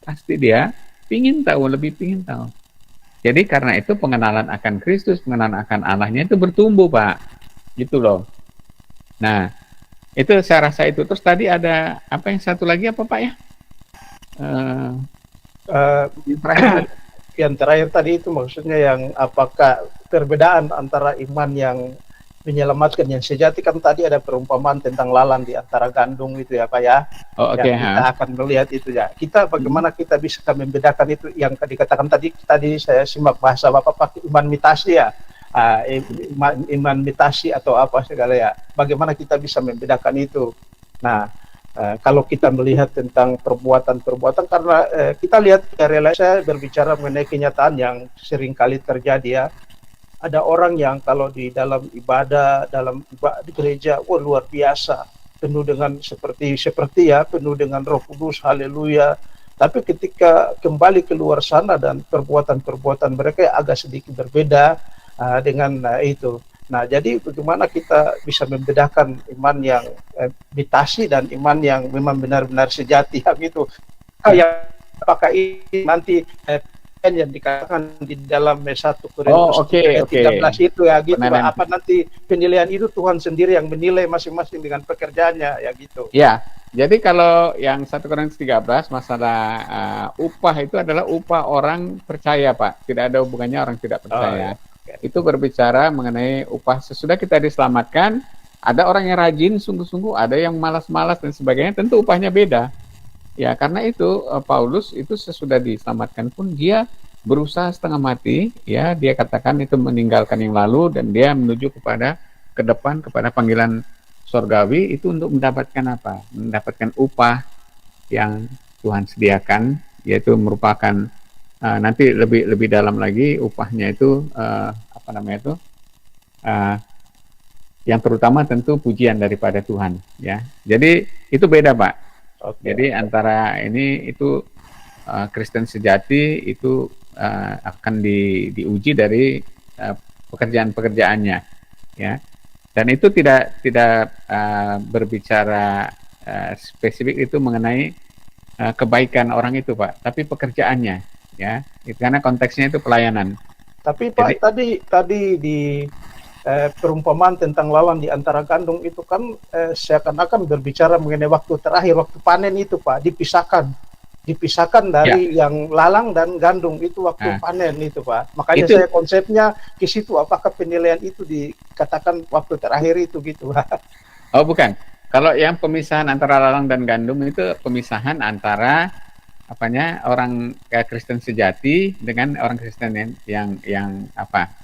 Pasti dia lebih pingin tahu. Jadi karena itu pengenalan akan Kristus, pengenalan akan Allahnya itu bertumbuh, Pak. Gitu loh. Nah, itu saya rasa itu. Terus tadi ada apa yang satu lagi apa, Pak, ya? Yang terakhir tadi itu maksudnya yang apakah perbedaan antara iman yang menyelamatkan yang sejati, kan tadi ada perumpamaan tentang lalang di antara gandum itu ya Pak ya. Oh, okay, kita akan melihat itu ya. Kita bagaimana kita bisa membedakan itu yang dikatakan tadi saya simak bahasa Bapak pakai iman mitasi ya. Iman mitasi atau apa segala ya. Bagaimana kita bisa membedakan itu? Nah, kalau kita melihat tentang perbuatan-perbuatan, karena kita lihat saya berbicara mengenai kenyataan yang sering kali terjadi ya. Ada orang yang kalau di dalam ibadah di gereja, luar biasa, penuh dengan seperti ya, penuh dengan Roh Kudus, haleluya. Tapi ketika kembali keluar sana dan perbuatan-perbuatan mereka agak sedikit berbeda dengan itu. Nah, jadi bagaimana kita bisa membedakan iman yang mitasi dan iman yang memang benar-benar sejati yang itu? Apakah ini nanti yang dikatakan di dalam 1 Korintus 13 itu ya gitu, apa nanti penilaian itu Tuhan sendiri yang menilai masing-masing dengan pekerjaannya ya gitu. Ya, jadi kalau yang 1 Korintus 13 masalah upah itu adalah upah orang percaya, Pak. Tidak ada hubungannya orang tidak percaya. Itu berbicara mengenai upah sesudah kita diselamatkan. Ada orang yang rajin sungguh-sungguh, ada yang malas-malas dan sebagainya, tentu upahnya beda. Ya, karena itu Paulus itu sesudah diselamatkan pun dia berusaha setengah mati, ya, dia katakan itu meninggalkan yang lalu dan dia menuju ke depan kepada panggilan sorgawi itu untuk mendapatkan apa? Mendapatkan upah yang Tuhan sediakan, yaitu merupakan nanti lebih dalam lagi upahnya itu yang terutama tentu pujian daripada Tuhan, ya. Jadi itu beda, Pak. Jadi antara ini itu Kristen sejati itu akan diuji dari pekerjaan-pekerjaannya, ya. Dan itu tidak berbicara spesifik itu mengenai kebaikan orang itu, Pak, tapi pekerjaannya, ya. Karena konteksnya itu pelayanan. Tapi Pak, jadi, tadi di perumpamaan tentang lawan di antara gandum itu kan seakan-akan berbicara mengenai waktu terakhir, waktu panen itu Pak, dipisahkan dari yang lalang dan gandum itu waktu panen itu Pak. Makanya itu, saya konsepnya ke situ, apakah penilaian itu dikatakan waktu terakhir itu gitu. Oh bukan, kalau yang pemisahan antara lalang dan gandum itu pemisahan antara orang Kristen sejati dengan orang Kristen yang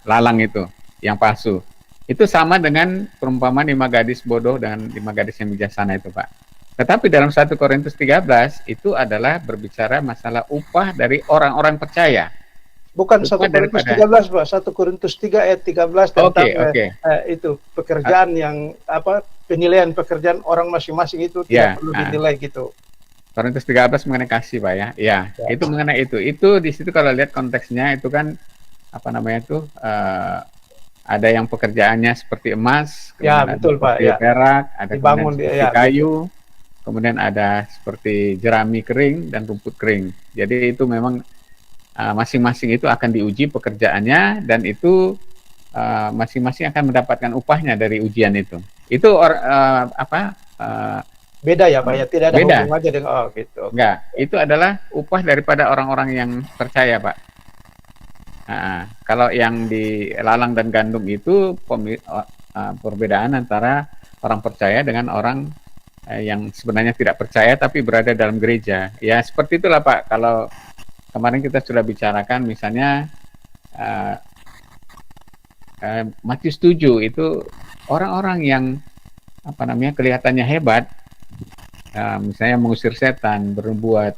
lalang itu, yang palsu. Itu sama dengan perumpamaan 5 gadis bodoh dan 5 gadis yang bijaksana itu, Pak. Tetapi dalam 1 Korintus 13 itu adalah berbicara masalah upah dari orang-orang percaya. Bukan 1 Korintus 13, Pak. 1 Korintus 3 ayat 13 tentang itu pekerjaan yang penilaian pekerjaan orang masing-masing itu tidak perlu dinilai gitu. Korintus 13 mengenai kasih, Pak ya. Ya, itu mengenai itu. Itu di situ kalau lihat konteksnya itu kan ada yang pekerjaannya seperti emas, ya betul Pak, ya. Perak, ada dibangun seperti kayu, kemudian ada seperti jerami kering dan rumput kering. Jadi itu memang masing-masing itu akan diuji pekerjaannya dan itu masing-masing akan mendapatkan upahnya dari ujian itu. Itu beda ya Pak ya, tidak ada hubungannya dengan gitu. Enggak, itu adalah upah daripada orang-orang yang percaya, Pak. Kalau yang di lalang dan gandum itu perbedaan antara orang percaya dengan orang yang sebenarnya tidak percaya tapi berada dalam gereja. Ya seperti itulah Pak. Kalau kemarin kita sudah bicarakan misalnya Matius 7 itu orang-orang yang kelihatannya hebat, misalnya mengusir setan, membuat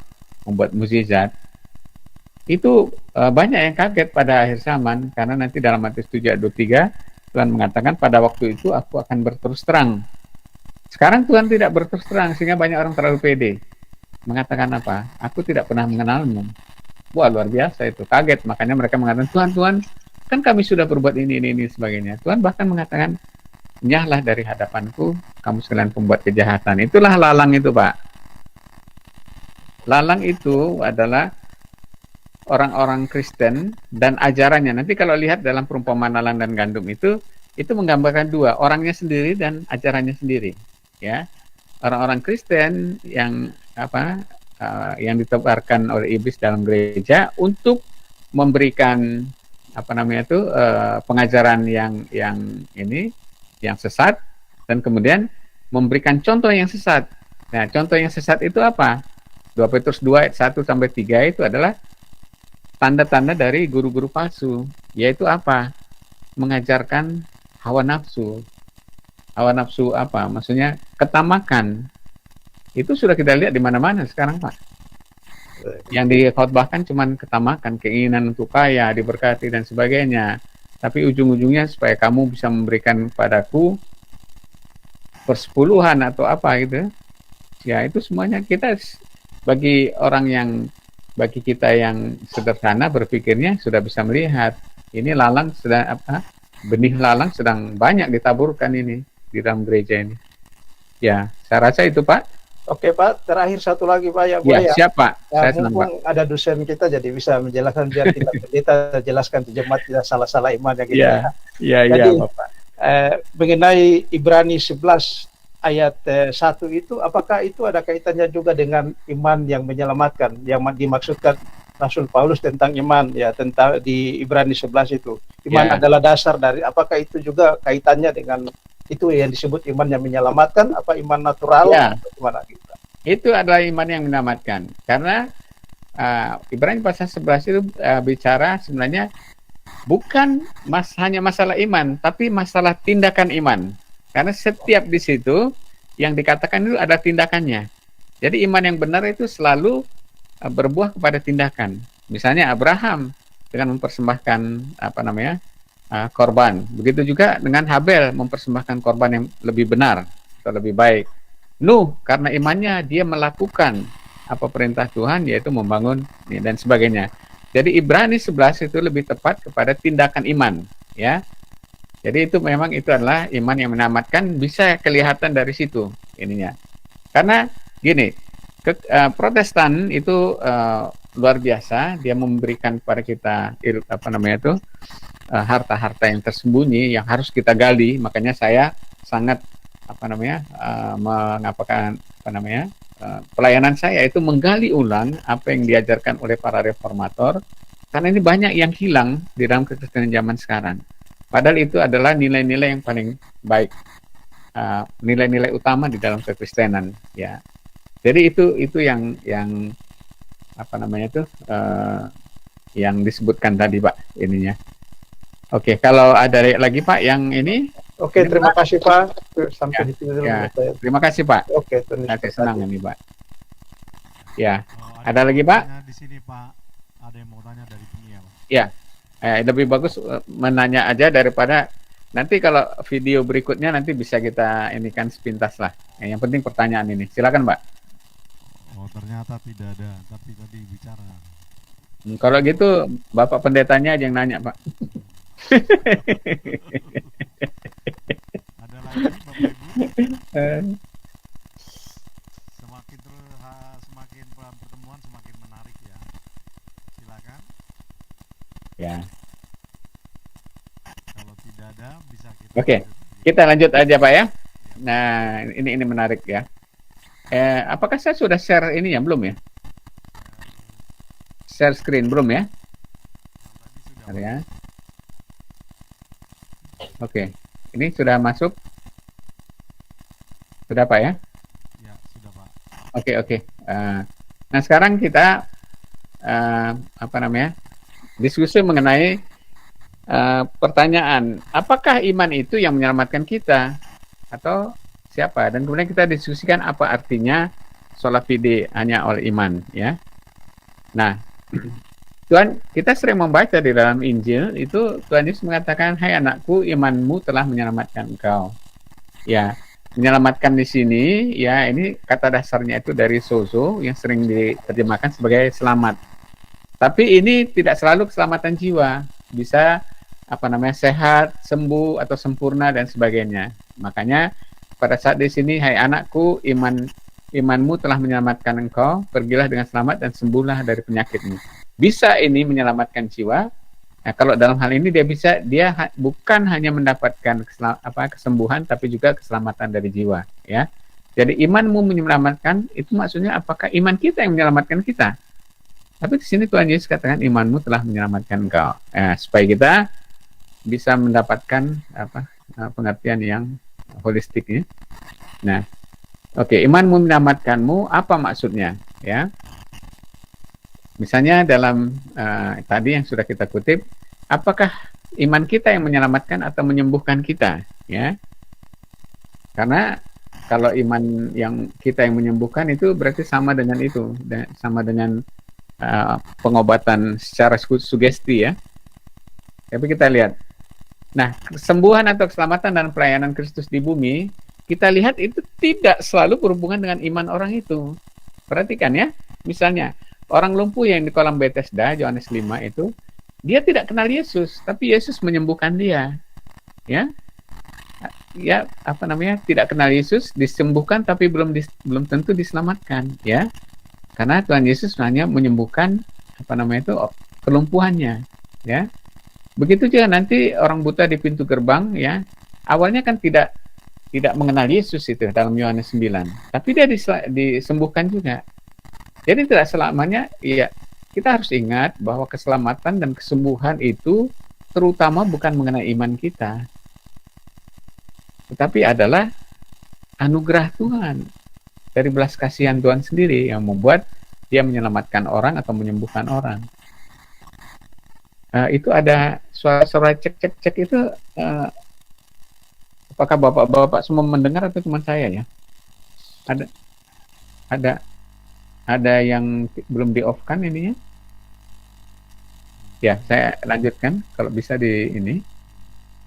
mukjizat, itu banyak yang kaget pada akhir zaman, karena nanti dalam Matius 7 ayat 23 Tuhan mengatakan pada waktu itu aku akan berterus terang. Sekarang Tuhan tidak berterus terang, sehingga banyak orang terlalu pede mengatakan apa? Aku tidak pernah mengenalmu. Wah, luar biasa itu, kaget. Makanya mereka mengatakan, Tuhan, kan kami sudah berbuat ini sebagainya. Tuhan bahkan mengatakan, nyahlah dari hadapanku, kamu sekalian pembuat kejahatan. Itulah lalang itu, Pak. Lalang itu adalah orang-orang Kristen dan ajarannya. Nanti kalau lihat dalam perumpamaan lalang dan gandum itu menggambarkan dua, orangnya sendiri dan ajarannya sendiri. Ya, orang-orang Kristen yang yang ditebarkan oleh iblis dalam gereja untuk memberikan pengajaran yang sesat, dan kemudian memberikan contoh yang sesat. Nah, contoh yang sesat itu apa? 2 Petrus 2 ayat 1 sampai 3 itu adalah tanda-tanda dari guru-guru palsu, yaitu apa? Mengajarkan hawa nafsu. Hawa nafsu apa? Maksudnya ketamakan. Itu sudah kita lihat di mana-mana sekarang, Pak. Yang dikhotbahkan cuma ketamakan, keinginan untuk kaya, diberkati dan sebagainya. Tapi ujung-ujungnya supaya kamu bisa memberikan padaku persepuluhan atau apa gitu. Ya, itu semuanya bagi kita yang sederhana berpikirnya sudah bisa melihat ini lalang sedang benih lalang sedang banyak ditaburkan ini di dalam gereja ini. Ya, saya rasa itu, Pak. Oke, Pak, terakhir satu lagi, Pak, ya. Ya, siapa? Ya, mumpung ada dosen kita jadi bisa menjelaskan, biar kita jelaskan ke jemaat tidak salah-salah imannya gitu. Jadi, Bapak. Mengenai Ibrani 11 ayat 1 itu, apakah itu ada kaitannya juga dengan iman yang menyelamatkan, yang dimaksudkan Rasul Paulus tentang iman, ya, tentang di Ibrani 11 itu. Iman adalah dasar dari, apakah itu juga kaitannya dengan itu yang disebut iman yang menyelamatkan, apa iman natural? Gimana gitu? Itu adalah iman yang menyelamatkan. Karena Ibrani pasal 11 itu bicara sebenarnya bukan hanya masalah iman, tapi masalah tindakan iman. Karena setiap di situ yang dikatakan itu ada tindakannya. Jadi iman yang benar itu selalu berbuah kepada tindakan. Misalnya Abraham dengan mempersembahkan korban. Begitu juga dengan Habel mempersembahkan korban yang lebih benar atau lebih baik. Nuh karena imannya dia melakukan apa perintah Tuhan, yaitu membangun dan sebagainya. Jadi Ibrani 11 itu lebih tepat kepada tindakan iman, ya. Jadi itu memang itu adalah iman yang menyelamatkan, bisa kelihatan dari situ ininya. Karena gini, Protestan itu luar biasa, dia memberikan kepada kita harta-harta yang tersembunyi yang harus kita gali. Makanya saya sangat pelayanan saya itu menggali ulang apa yang diajarkan oleh para reformator, karena ini banyak yang hilang di dalam kekristenan zaman sekarang. Padahal itu adalah nilai-nilai yang paling baik, nilai-nilai utama di dalam kekristenan, ya. Jadi itu yang yang disebutkan tadi, Pak, ininya. Oke, kalau ada lagi, Pak, yang ini. Oke, terima kasih, Pak. Sampai di sini dulu. Terima kasih, Pak. Oke, saya senang ini, Pak. Ya, ada lagi, Pak? Di sini, Pak, ada yang mau tanya dari sini ya, Pak. Ya, lebih bagus menanya aja daripada nanti kalau video berikutnya nanti bisa kita ini kan sepintas lah. Yang penting pertanyaan ini. Silakan, Pak. Oh, ternyata tidak ada, tapi tadi bicara. Kalau gitu, Bapak pendetanya aja yang nanya, Pak. Ada lagi, Bapak Ibu? Semakin pertemuan semakin menarik ya. Silakan. Ya. Kalau tidak ada, bisa kita. Oke, kita lanjut aja, Pak, ya. Nah, ini menarik ya. Apakah saya sudah share ini ya? Belum ya? Share screen belum ya? Ya. Oke, ini sudah masuk. Sudah Pak ya? Ya, sudah Pak. Oke, oke. Nah sekarang kita diskusi mengenai pertanyaan, apakah iman itu yang menyelamatkan kita atau siapa? Dan kemudian kita diskusikan apa artinya sola fide, hanya oleh iman, ya. Nah, Tuhan, kita sering membaca di dalam Injil itu Tuhan Yesus mengatakan, hai anakku, imanmu telah menyelamatkan engkau. Ya, menyelamatkan di sini, ya ini kata dasarnya itu dari sozo yang sering diterjemahkan sebagai selamat. Tapi ini tidak selalu keselamatan jiwa, bisa sehat, sembuh atau sempurna dan sebagainya. Makanya pada saat di sini, hai anakku, imanmu telah menyelamatkan engkau, pergilah dengan selamat dan sembuhlah dari penyakitmu. Bisa ini menyelamatkan jiwa. Nah, kalau dalam hal ini dia bukan hanya mendapatkan kesembuhan, tapi juga keselamatan dari jiwa. Ya, jadi imanmu menyelamatkan itu maksudnya apakah iman kita yang menyelamatkan kita? Tapi di sini Tuhan Yesus katakan imanmu telah menyelamatkan engkau. Supaya kita bisa mendapatkan pengertian yang holistik ya. Nah, oke, imanmu menyelamatkanmu apa maksudnya? Ya, misalnya dalam tadi yang sudah kita kutip, apakah iman kita yang menyelamatkan atau menyembuhkan kita? Ya, karena kalau iman yang kita yang menyembuhkan itu berarti sama dengan itu, sama dengan pengobatan secara sugesti ya. Tapi kita lihat, nah kesembuhan atau keselamatan dan pelayanan Kristus di bumi, kita lihat itu tidak selalu berhubungan dengan iman orang itu. Perhatikan ya, misalnya orang lumpuh yang di kolam Bethesda, Yohanes 5 itu, dia tidak kenal Yesus, tapi Yesus menyembuhkan dia. Ya, tidak kenal Yesus, disembuhkan tapi belum tentu diselamatkan, ya. Karena Tuhan Yesus hanya menyembuhkan kelumpuhannya, ya. Begitu juga nanti orang buta di pintu gerbang, ya. Awalnya kan tidak mengenal Yesus itu dalam Yohanes 9, tapi dia disembuhkan juga. Jadi tidak selamanya, ya, kita harus ingat bahwa keselamatan dan kesembuhan itu terutama bukan mengenai iman kita, tetapi adalah anugerah Tuhan. Dari belas kasihan Tuhan sendiri yang membuat dia menyelamatkan orang atau menyembuhkan orang. Itu ada suara cek itu, apakah bapak-bapak semua mendengar atau cuma saya ya? Ada yang belum di off kan ininya? Ya, saya lanjutkan kalau bisa di ini.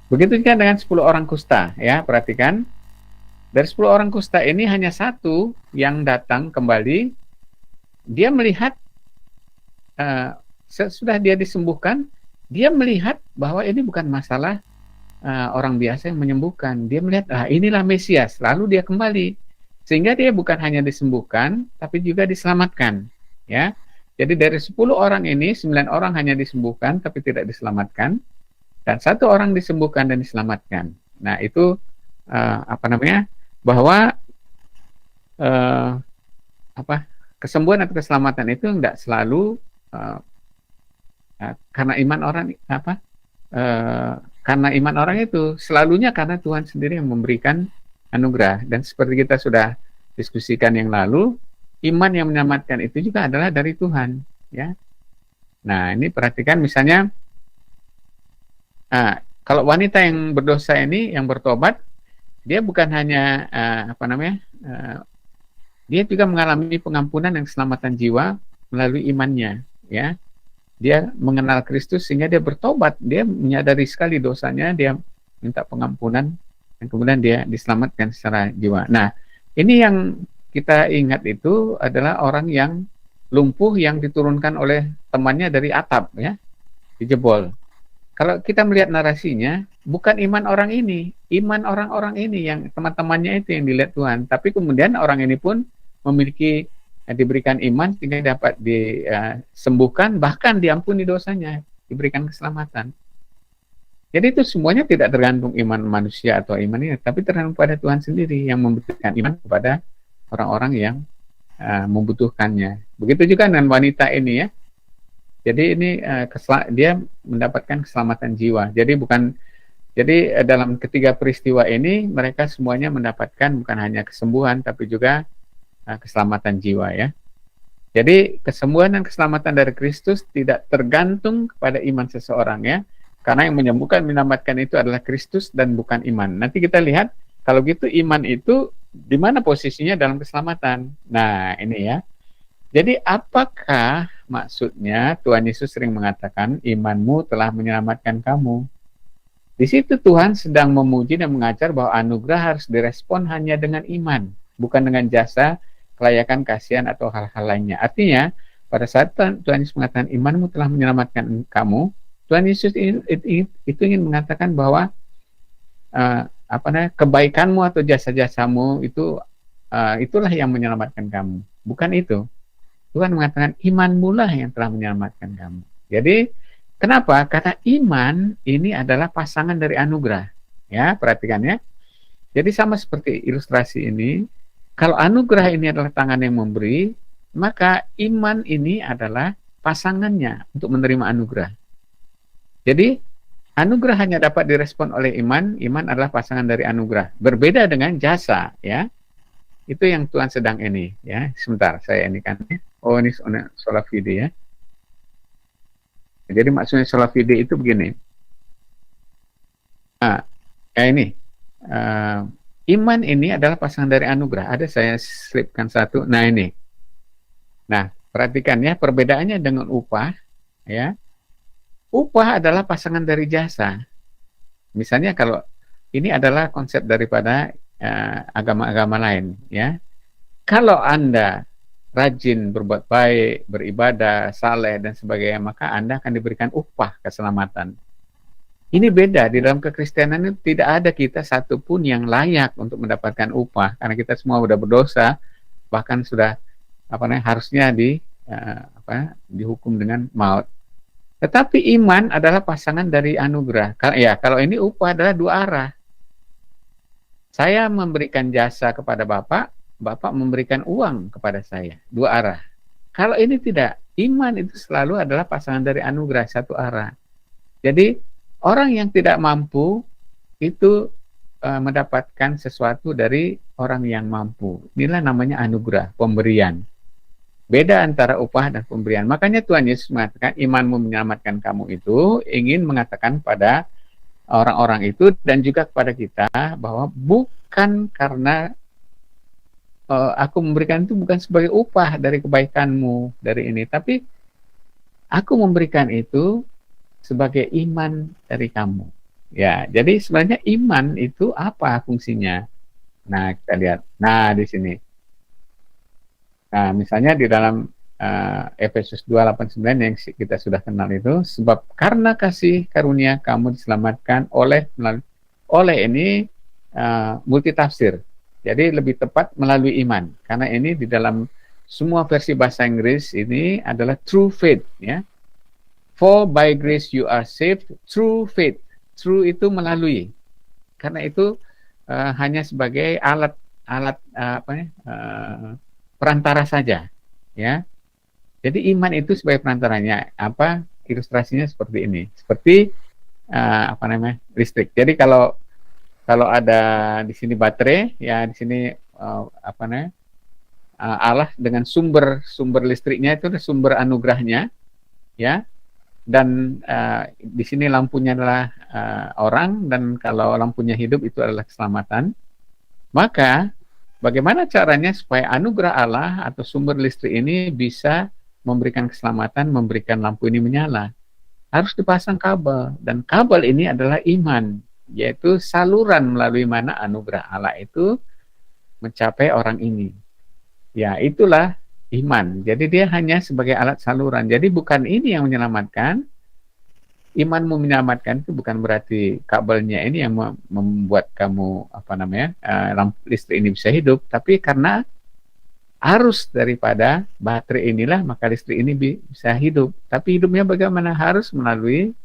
Begitu juga dengan 10 orang kusta, ya, perhatikan. Dari 10 orang kusta ini hanya satu yang datang kembali. Dia melihat sesudah dia disembuhkan, dia melihat bahwa ini bukan masalah orang biasa yang menyembuhkan. Dia melihat, inilah Mesias. Lalu dia kembali. Sehingga dia bukan hanya disembuhkan, tapi juga diselamatkan. Ya, jadi dari 10 orang ini, 9 orang hanya disembuhkan, tapi tidak diselamatkan. Dan 1 orang disembuhkan dan diselamatkan. Nah, itu bahwa kesembuhan atau keselamatan itu tidak selalu karena iman orang karena iman orang itu, selalunya karena Tuhan sendiri yang memberikan anugerah. Dan seperti kita sudah diskusikan yang lalu, iman yang menyelamatkan itu juga adalah dari Tuhan, ya. Nah, ini perhatikan misalnya kalau wanita yang berdosa ini yang bertobat, dia bukan hanya dia juga mengalami pengampunan dan keselamatan jiwa melalui imannya, ya. Dia mengenal Kristus sehingga dia bertobat, dia menyadari sekali dosanya, dia minta pengampunan dan kemudian dia diselamatkan secara jiwa. Nah, ini yang kita ingat itu adalah orang yang lumpuh yang diturunkan oleh temannya dari atap, ya, dijebol. Kalau kita melihat narasinya, bukan iman orang ini, iman orang-orang ini yang teman-temannya itu yang dilihat Tuhan. Tapi kemudian orang ini pun diberikan iman sehingga dapat disembuhkan, bahkan diampuni dosanya, diberikan keselamatan. Jadi itu semuanya tidak tergantung iman manusia atau iman ini, tapi tergantung pada Tuhan sendiri yang memberikan iman kepada orang-orang yang membutuhkannya. Begitu juga dengan wanita ini, ya. Jadi ini dia mendapatkan keselamatan jiwa. Jadi Jadi dalam ketiga peristiwa ini mereka semuanya mendapatkan bukan hanya kesembuhan tapi juga keselamatan jiwa ya. Jadi kesembuhan dan keselamatan dari Kristus tidak tergantung kepada iman seseorang ya. Karena yang menyembuhkan menyelamatkan itu adalah Kristus dan bukan iman. Nanti kita lihat kalau gitu iman itu di mana posisinya dalam keselamatan. Nah, ini ya. Jadi apakah maksudnya Tuhan Yesus sering mengatakan imanmu telah menyelamatkan kamu? Di situ Tuhan sedang memuji dan mengajar bahwa anugerah harus direspon hanya dengan iman, bukan dengan jasa, kelayakan, kasihan atau hal-hal lainnya. Artinya, pada saat Tuhan Yesus mengatakan imanmu telah menyelamatkan kamu, Tuhan Yesus itu ingin mengatakan bahwa kebaikanmu atau jasa-jasamu itu itulah yang menyelamatkan kamu, bukan itu. Tuhan mengatakan imanmu lah yang telah menyelamatkan kamu. Jadi kenapa? Karena iman ini adalah pasangan dari anugerah. Ya, perhatikan ya. Jadi sama seperti ilustrasi ini, kalau anugerah ini adalah tangan yang memberi, maka iman ini adalah pasangannya untuk menerima anugerah. Jadi anugerah hanya dapat direspon oleh iman. Iman adalah pasangan dari anugerah. Berbeda dengan jasa, ya. Itu yang Tuhan sedang ini, ya. Sebentar, saya ini kan. Oh, ini sola fide ya. Jadi maksudnya sola fide itu begini. Ini. Iman ini adalah pasangan dari anugerah. Ada saya selipkan satu. Nah, ini. Nah, perhatikan ya, perbedaannya dengan upah, ya. Upah adalah pasangan dari jasa. Misalnya kalau ini adalah konsep daripada agama-agama lain, ya. Kalau Anda rajin berbuat baik, beribadah, saleh dan sebagainya, maka Anda akan diberikan upah keselamatan. Ini beda, di dalam kekristenan itu tidak ada kita satupun yang layak untuk mendapatkan upah, karena kita semua sudah berdosa, bahkan sudah harusnya dihukum dengan maut. Tetapi iman adalah pasangan dari anugerah. Ya, kalau ini upah adalah dua arah. Saya memberikan jasa kepada Bapak, Bapak memberikan uang kepada saya, dua arah. Kalau ini tidak, iman itu selalu adalah pasangan dari anugerah, satu arah. Jadi orang yang tidak mampu itu mendapatkan sesuatu dari orang yang mampu. Inilah namanya anugerah, pemberian. Beda antara upah dan pemberian. Makanya Tuhan Yesus mengatakan imanmu menyelamatkan kamu itu ingin mengatakan pada orang-orang itu dan juga kepada kita bahwa bukan karena aku memberikan itu bukan sebagai upah dari kebaikanmu dari ini, tapi aku memberikan itu sebagai iman dari kamu. Ya, jadi sebenarnya iman itu apa fungsinya? Nah, kita lihat. Nah, di sini. Nah, misalnya di dalam Efesus 2:8-9 yang kita sudah kenal itu, sebab karena kasih karunia kamu diselamatkan oleh ini multitafsir. Jadi lebih tepat melalui iman, karena ini di dalam semua versi bahasa Inggris ini adalah true faith, ya. For by grace you are saved through faith. True itu melalui, karena itu hanya sebagai alat perantara saja, ya. Jadi iman itu sebagai perantaranya. Ilustrasinya seperti ini, seperti listrik. Jadi kalau ada di sini baterai, ya di sini Allah dengan sumber listriknya itu sumber anugerahnya, ya. Dan di sini lampunya adalah orang, dan kalau lampunya hidup itu adalah keselamatan. Maka bagaimana caranya supaya anugerah Allah atau sumber listrik ini bisa memberikan keselamatan, memberikan lampu ini menyala? Harus dipasang kabel, dan kabel ini adalah iman, yaitu saluran melalui mana anugerah Allah itu mencapai orang ini. Ya, itulah iman. Jadi dia hanya sebagai alat saluran. Jadi bukan ini yang menyelamatkan. Imanmu menyelamatkan itu bukan berarti kabelnya ini yang membuat kamu lampu listrik ini bisa hidup, tapi karena arus daripada baterai inilah maka listrik ini bisa hidup. Tapi hidupnya bagaimana? Harus melalui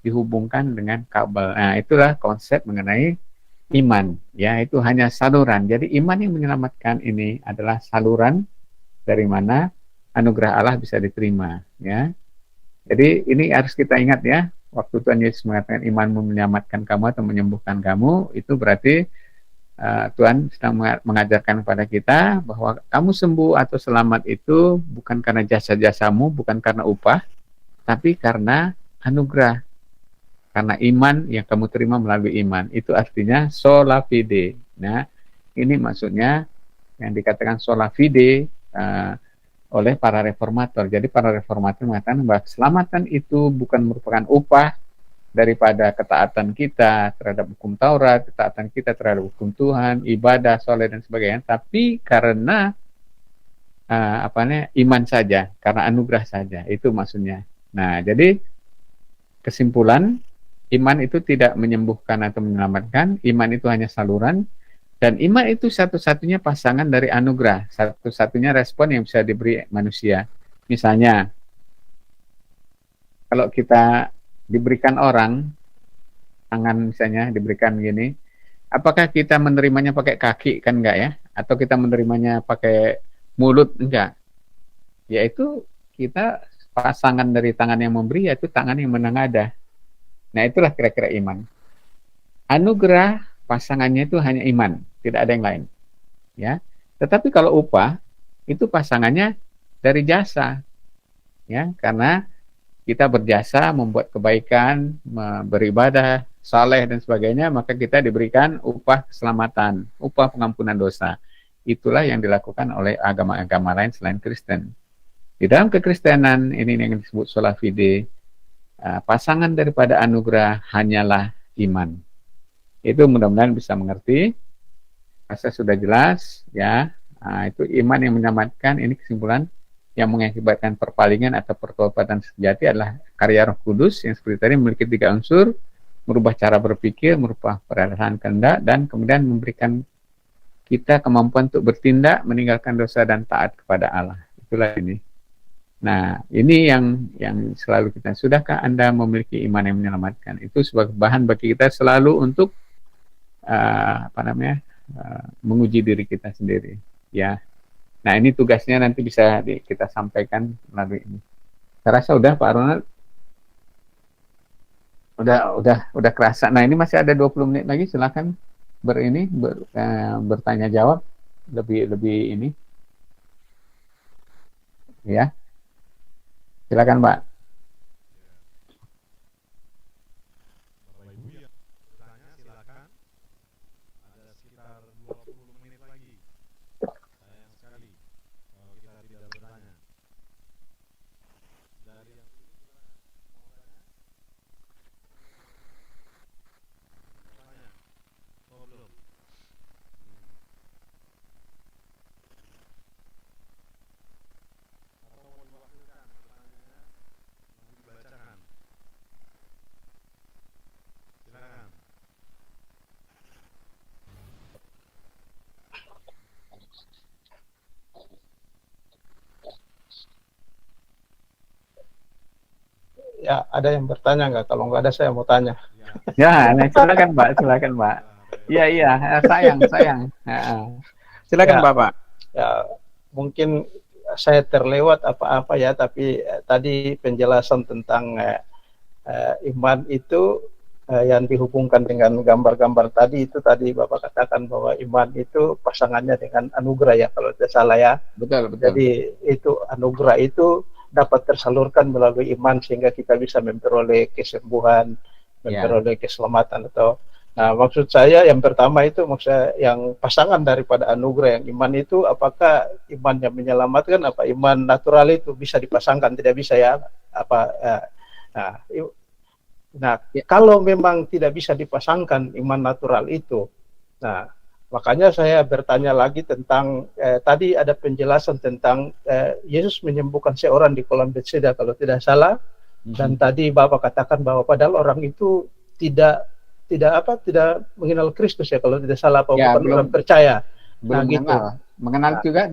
dihubungkan dengan kabel. Nah, itulah konsep mengenai iman, ya, itu hanya saluran. Jadi iman yang menyelamatkan ini adalah saluran dari mana anugerah Allah bisa diterima, ya. Jadi ini harus kita ingat, ya. waktu Tuhan Yesus mengatakan imanmu menyelamatkan kamu atau menyembuhkan kamu, itu berarti Tuhan sedang mengajarkan kepada kita bahwa kamu sembuh atau selamat itu bukan karena jasa-jasamu, bukan karena upah, tapi karena anugerah, karena iman yang kamu terima melalui iman. Itu artinya sola fide. Nah, ini maksudnya yang dikatakan sola fide oleh para reformator. Jadi para reformator mengatakan bahwa keselamatan itu bukan merupakan upah daripada ketaatan kita terhadap hukum Taurat, ketaatan kita terhadap hukum Tuhan, ibadah, soleh dan sebagainya, tapi karena iman saja, karena anugerah saja. Itu maksudnya. Nah, jadi kesimpulan, iman itu tidak menyembuhkan atau menyelamatkan, iman itu hanya saluran, dan iman itu satu-satunya pasangan dari anugerah, satu-satunya respon yang bisa diberi manusia. Misalnya, kalau kita diberikan orang, tangan misalnya diberikan gini, apakah kita menerimanya pakai kaki? Kan enggak ya? Atau kita menerimanya pakai mulut? Enggak. Yaitu kita pasangan dari tangan yang memberi, yaitu tangan yang menengadah. Nah, itulah kira-kira iman. Anugerah pasangannya itu hanya iman, tidak ada yang lain. Ya. Tetapi kalau upah, itu pasangannya dari jasa. Ya, karena kita berjasa, membuat kebaikan, beribadah, saleh dan sebagainya, maka kita diberikan upah keselamatan, upah pengampunan dosa. Itulah yang dilakukan oleh agama-agama lain selain Kristen. Di dalam kekristenan, ini yang disebut sola fide, pasangan daripada anugerah hanyalah iman. Itu mudah-mudahan bisa mengerti. Rasa sudah jelas, ya. Itu iman yang menyelamatkan, ini kesimpulan. Yang mengakibatkan perpalingan atau pertobatan sejati adalah karya Roh Kudus yang seperti tadi memiliki 3 unsur, merubah cara berpikir, merubah perasaan kehendak, dan kemudian memberikan kita kemampuan untuk bertindak, meninggalkan dosa dan taat kepada Allah. Itulah ini. Nah, ini yang selalu kita, sudahkah Anda memiliki iman yang menyelamatkan? Itu sebagai bahan bagi kita selalu untuk menguji diri kita sendiri, ya. Nah, ini tugasnya nanti bisa kita sampaikan melalui ini. Saya rasa udah Pak Ronald. Udah kerasa. Nah, ini masih ada 20 menit lagi, silakan bertanya jawab lebih ini. Ya. Silakan, Pak. Bapak Ibu yang bertanya silakan. Ada sekitar 20 menit lagi. Sayang sekali kalau kita tidak bertanya. Dari yang ini mau tanya? Tanya? Oh, belum. Atau mau diwakilkan pertanyaannya, mau dibacakan? Silakan. Ya, ada yang bertanya nggak? Kalau nggak ada, saya mau tanya. Ya, nah, silakan Pak. Iya, sayang. Silakan Ya. Bapak. Ya, mungkin saya terlewat apa-apa ya, tapi tadi penjelasan tentang iman itu yang dihubungkan dengan gambar-gambar tadi, itu tadi Bapak katakan bahwa iman itu pasangannya dengan anugerah ya, kalau tidak salah ya. Betul. Jadi itu anugerah itu dapat tersalurkan melalui iman sehingga kita bisa memperoleh kesembuhan, memperoleh keselamatan atau maksud saya yang pertama itu maksudnya yang pasangan daripada anugerah yang iman itu, apakah iman yang menyelamatkan apa iman natural itu bisa dipasangkan, tidak bisa ya kalau memang tidak bisa dipasangkan iman natural itu, nah makanya saya bertanya lagi tentang tadi ada penjelasan tentang Yesus menyembuhkan seorang di kolam Bethesda kalau tidak salah, dan tadi Bapak katakan bahwa padahal orang itu tidak mengenal Kristus ya kalau tidak salah, apa Ya, bukan orang percaya. Belum gitu. Mengenal juga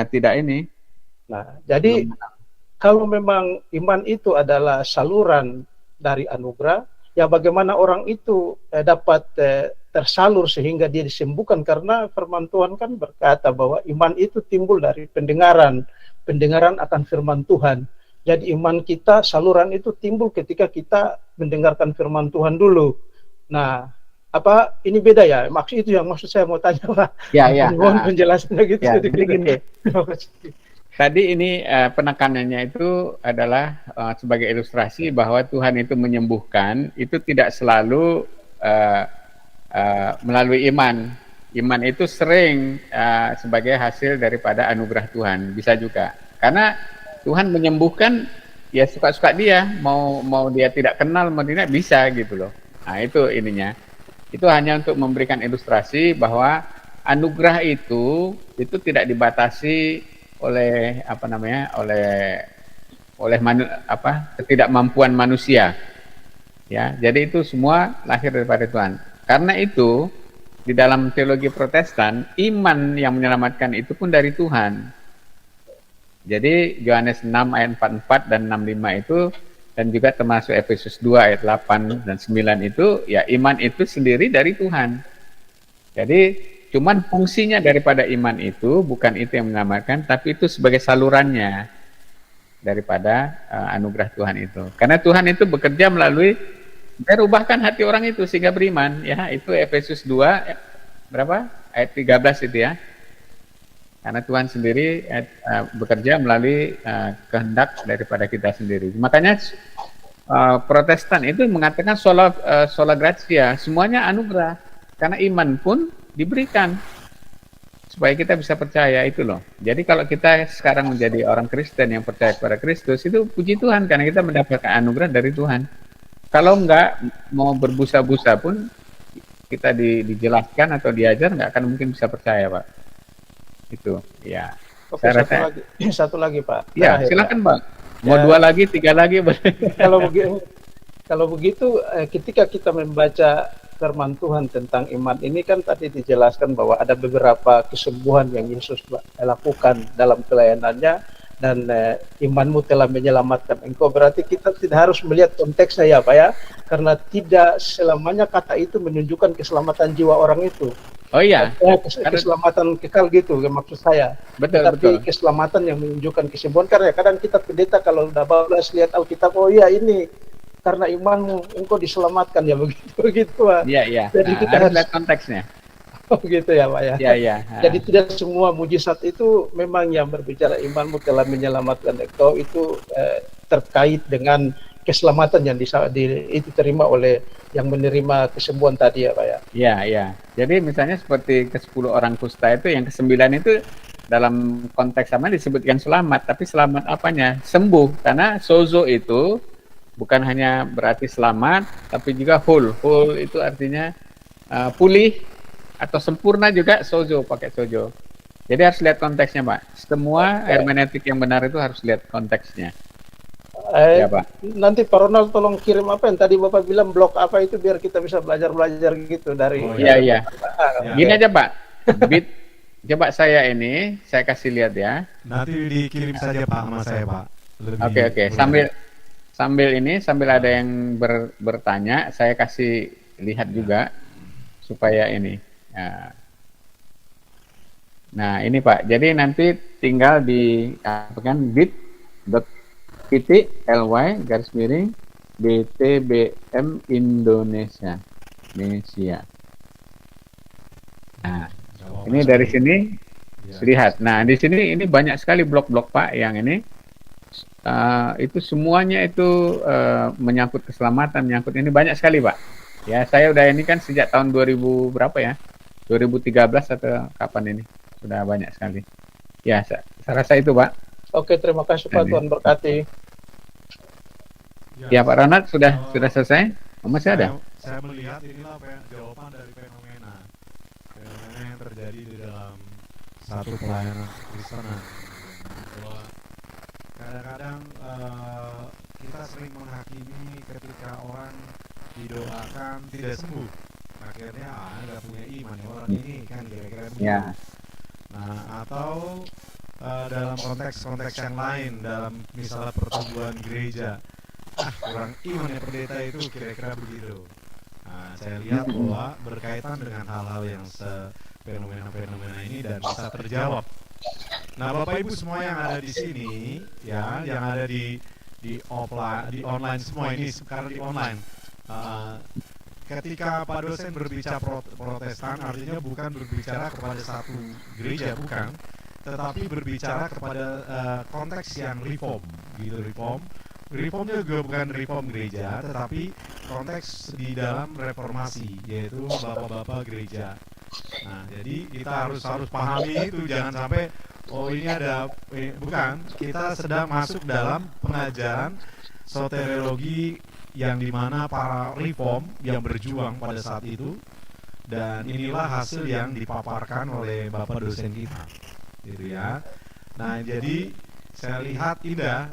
tidak ini. Nah, jadi kalau memang iman itu adalah saluran dari anugerah, ya bagaimana orang itu dapat tersalur sehingga dia disembuhkan, karena firman Tuhan kan berkata bahwa iman itu timbul dari pendengaran akan firman Tuhan. Jadi iman kita, saluran itu timbul ketika kita mendengarkan firman Tuhan dulu. Nah, apa ini beda ya? Maksud itu yang maksud saya mau tanya Pak. Ya, ya. Mohon penjelasannya gitu. Ya, jadi gini. Terima kasih. Tadi ini penekanannya itu adalah sebagai ilustrasi bahwa Tuhan itu menyembuhkan itu tidak selalu melalui iman. Iman itu sering sebagai hasil daripada anugerah Tuhan, bisa juga. Karena Tuhan menyembuhkan ya suka-suka dia, mau dia tidak kenal, mau tidak bisa gitu loh. Nah itu ininya. Itu hanya untuk memberikan ilustrasi bahwa anugerah itu tidak dibatasi oleh ketidakmampuan manusia. Ya, jadi itu semua lahir daripada Tuhan. Karena itu di dalam teologi Protestan, iman yang menyelamatkan itu pun dari Tuhan. Jadi Yohanes 6 ayat 44 dan 65 itu, dan juga termasuk Efesus 2 ayat 8 dan 9 itu, ya iman itu sendiri dari Tuhan. Jadi cuman fungsinya daripada iman itu bukan itu yang menyelamatkan, tapi itu sebagai salurannya daripada anugerah Tuhan itu. Karena Tuhan itu bekerja melalui merubahkan hati orang itu sehingga beriman, ya itu Efesus 2 ayat 13 itu ya. Karena Tuhan sendiri bekerja melalui kehendak daripada kita sendiri. Makanya Protestan itu mengatakan sola gratia, semuanya anugerah. Karena iman pun diberikan supaya kita bisa percaya itu loh. Jadi kalau kita sekarang menjadi orang Kristen yang percaya kepada Kristus, itu puji Tuhan karena kita mendapatkan anugerah dari Tuhan. Kalau enggak mau berbusa-busa pun kita dijelaskan atau diajar, enggak akan mungkin bisa percaya, Pak. Itu ya. Oke, satu lagi Pak. Ya, silakan Pak. Mau ya, 2 lagi, 3 lagi boleh. Kalau begitu ketika kita membaca firman Tuhan tentang iman ini kan tadi dijelaskan bahwa ada beberapa kesembuhan yang Yesus lakukan dalam pelayanannya, dan imanmu telah menyelamatkan engkau. Berarti kita tidak harus melihat konteksnya ya Pak ya, karena tidak selamanya kata itu menunjukkan keselamatan jiwa orang itu. Oh iya, keselamatan kekal gitu maksud saya. Betul, tapi betul. Keselamatan yang menunjukkan kesembuhan. Karena kadang kita pendeta kalau udah bablas lihat Alkitab, oh iya ini karena imanmu engkau diselamatkan ya, begitu Pak. Iya, iya. Jadi kita harus lihat konteksnya. Oh gitu ya Pak ya. Iya, iya. Jadi tidak semua mujizat itu memang yang berbicara imanmu telah menyelamatkan engkau itu terkait dengan keselamatan yang itu terima oleh yang menerima kesembuhan tadi ya Pak ya. Iya, iya. Jadi misalnya seperti ke-10 orang kusta itu, yang ke-9 itu dalam konteks sama disebutkan selamat, tapi selamat apanya? Sembuh. Karena sozo itu bukan hanya berarti selamat, tapi juga whole. Whole itu artinya pulih atau sempurna juga sozo, pakai sozo. Jadi harus lihat konteksnya Pak. Semua hermeneutik yang benar itu harus lihat konteksnya. Ya, Pak. Nanti Pak Ronald tolong kirim apa yang tadi Bapak bilang, blog apa itu biar kita bisa belajar gitu dari. Iya, iya. Gini aja Pak. Coba saya kasih lihat ya. Nanti dikirim saja Pak sama saya Pak. Oke. Sambil ada yang bertanya, saya kasih lihat juga supaya ini. Nah ini Pak. Jadi nanti tinggal diapkan bit.ly/BTBM Indonesia. Nah, ini dari sini lihat. Nah, di sini ini banyak sekali blog-blog Pak yang ini itu semuanya itu menyangkut keselamatan, menyangkut ini banyak sekali Pak. Ya, saya udah ini kan sejak tahun 2000 berapa ya? 2013 atau kapan ini? Sudah banyak sekali. Ya, saya rasa itu Pak. Oke, terima kasih Pak, Tuhan berkati. Ya Pak Ronald sudah selesai? Masih ada? Saya melihat inilah jawaban dari fenomena yang terjadi di dalam satu pelayanan Kristenan. Bahwa kadang-kadang kita sering menghakimi ketika orang didoakan tidak sembuh. Akhirnya nggak punya iman ya orang ini kan, kira-kira begitu. Ya. Nah, atau dalam konteks yang lain, dalam misalnya pertumbuhan gereja, kurang iman ya pendeta itu, kira-kira begitu. Nah, saya lihat bahwa berkaitan dengan hal-hal yang fenomena-fenomena ini dan bisa terjawab Nah, Bapak Ibu semua yang ada di sini, ya, yang ada di offline, di online semua ini sekarang di online. Ketika Pak dosen berbicara Protestan, artinya bukan berbicara kepada satu gereja, bukan, tetapi berbicara kepada konteks yang reform, gitu, reform. Reformnya juga bukan reform gereja, tetapi konteks di dalam reformasi, yaitu bapak-bapak gereja. Nah, jadi kita harus pahami itu, jangan sampai ini ada bukan, kita sedang masuk dalam pengajaran soteriologi yang dimana para reform yang berjuang pada saat itu, dan inilah hasil yang dipaparkan oleh bapak dosen kita, gitu ya. Nah, jadi saya lihat indah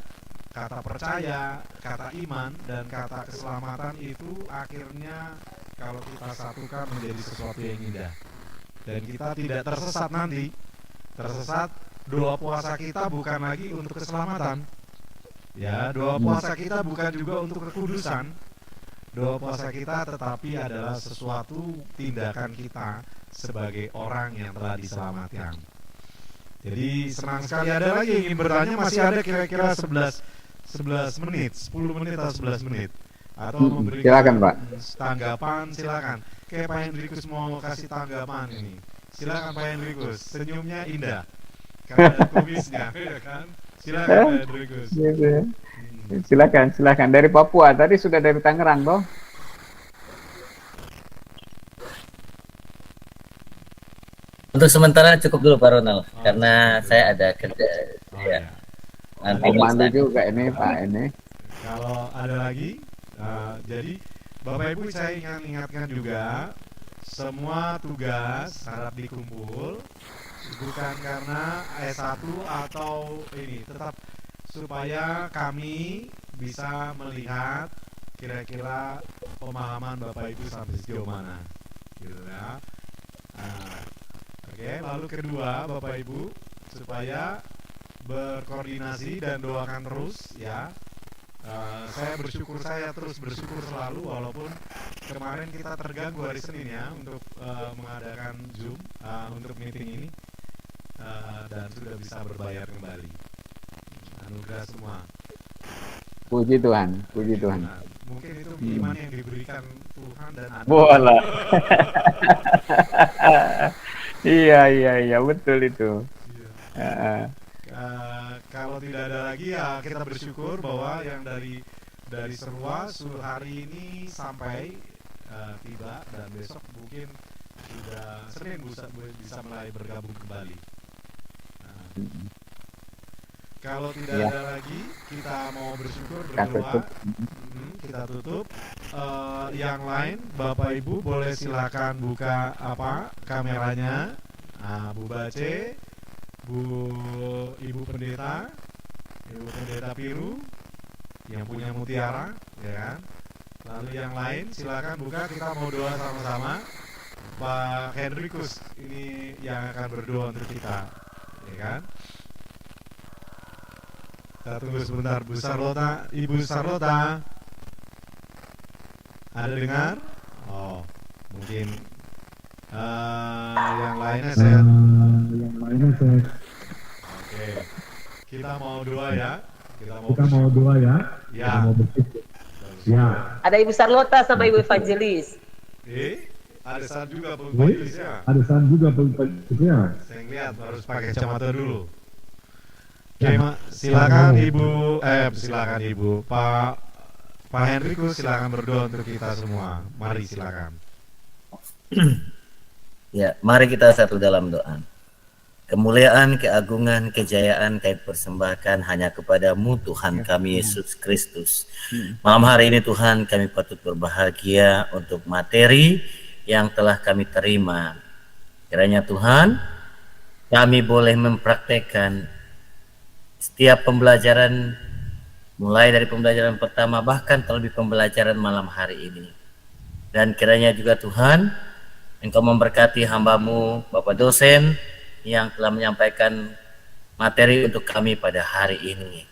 kata percaya, kata iman, dan kata keselamatan itu akhirnya kalau kita satukan menjadi sesuatu yang indah. Dan kita tidak tersesat nanti. Tersesat, doa puasa kita bukan lagi untuk keselamatan. Ya, doa puasa kita bukan juga untuk kekudusan. Doa puasa kita tetapi adalah sesuatu tindakan kita sebagai orang yang telah diselamatkan. Jadi senang sekali. Ada lagi yang ingin bertanya, masih ada kira-kira 11 menit, 10 menit atau 11 menit, atau memberikan silakan, Pak. Tanggapan, silakan. Kayak Pak Hendrikus mau kasih tanggapan ini, silakan Pak Hendrikus. Senyumnya indah karena ada kumisnya, ya kan? Silakan Pak Hendrikus. Silakan dari Papua. Tadi sudah dari Tangerang, toh? Untuk sementara cukup dulu Pak Ronald, karena saya ada kerja. Ya. Nanti Malu juga ini Pak ini. Kalau ada lagi, jadi Bapak Ibu saya ingatkan juga, semua tugas harap dikumpul, bukan karena S1 atau ini, tetap supaya kami bisa melihat kira-kira pemahaman Bapak Ibu sampai sejauh mana, gitu ya. Oke, lalu kedua Bapak Ibu, supaya berkoordinasi dan doakan terus ya. Saya terus bersyukur selalu, walaupun kemarin kita terganggu hari Senin ya untuk mengadakan Zoom untuk meeting ini, dan sudah bisa berbayar kembali. Anugerah semua. Puji Tuhan, puji Tuhan. Nah, mungkin itu iman yang diberikan Tuhan dan anugerah. Bola. Iya, betul itu. Iya. Kalau tidak ada lagi ya kita bersyukur bahwa yang dari Serua hari ini sampai tiba, dan besok mungkin sudah Senin bisa mulai bergabung kembali. Kalau tidak ada lagi, kita mau bersyukur, berdoa, kita tutup. Yang lain, Bapak Ibu boleh silakan buka kameranya. Bu Bace, Ibu Pendeta Piru yang punya mutiara, ya kan? Lalu yang lain silakan buka, kita mau doa sama-sama. Pak Hendrikus ini yang akan berdoa untuk kita, ya kan? Kita tunggu sebentar, Ibu Sarlota, ada dengar? Oh, mungkin yang lainnya saya. Oke, kita mau doa ya. Kita mau doa ya. Ya. Ya. Ada Ibu Sarlota sama Ibu Evangelis. Ada saat juga Pak Evangelis ya. Saya lihat harus pakai kacamata dulu. Oke, silakan Ibu. Pak Henrikus silakan berdoa untuk kita semua. Mari silakan. Ya, mari kita satu dalam doa. Kemuliaan, keagungan, kejayaan kami persembahkan hanya kepadamu Tuhan kami Yesus Kristus. Malam hari ini Tuhan kami patut berbahagia untuk materi yang telah kami terima. Kiranya Tuhan kami boleh mempraktekkan setiap pembelajaran, mulai dari pembelajaran pertama bahkan terlebih pembelajaran malam hari ini. Dan kiranya juga Tuhan Engkau memberkati hamba-Mu Bapak dosen yang telah menyampaikan materi untuk kami pada hari ini.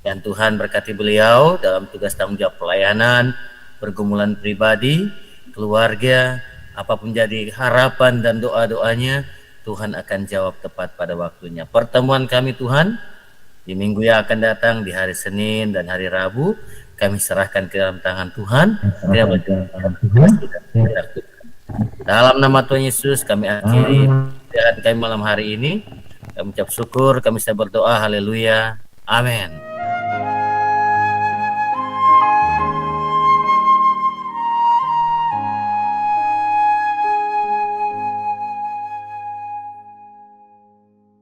Dan Tuhan berkati beliau dalam tugas tanggung jawab pelayanan, pergumulan pribadi, keluarga, apapun jadi harapan dan doa-doanya, Tuhan akan jawab tepat pada waktunya. Pertemuan kami Tuhan di minggu yang akan datang, di hari Senin dan hari Rabu, kami serahkan ke dalam tangan Tuhan. Dalam nama Tuhan Yesus kami akhiri pembelajaran kami malam hari ini. Kami ucap syukur, kami sedang berdoa, haleluya, amin.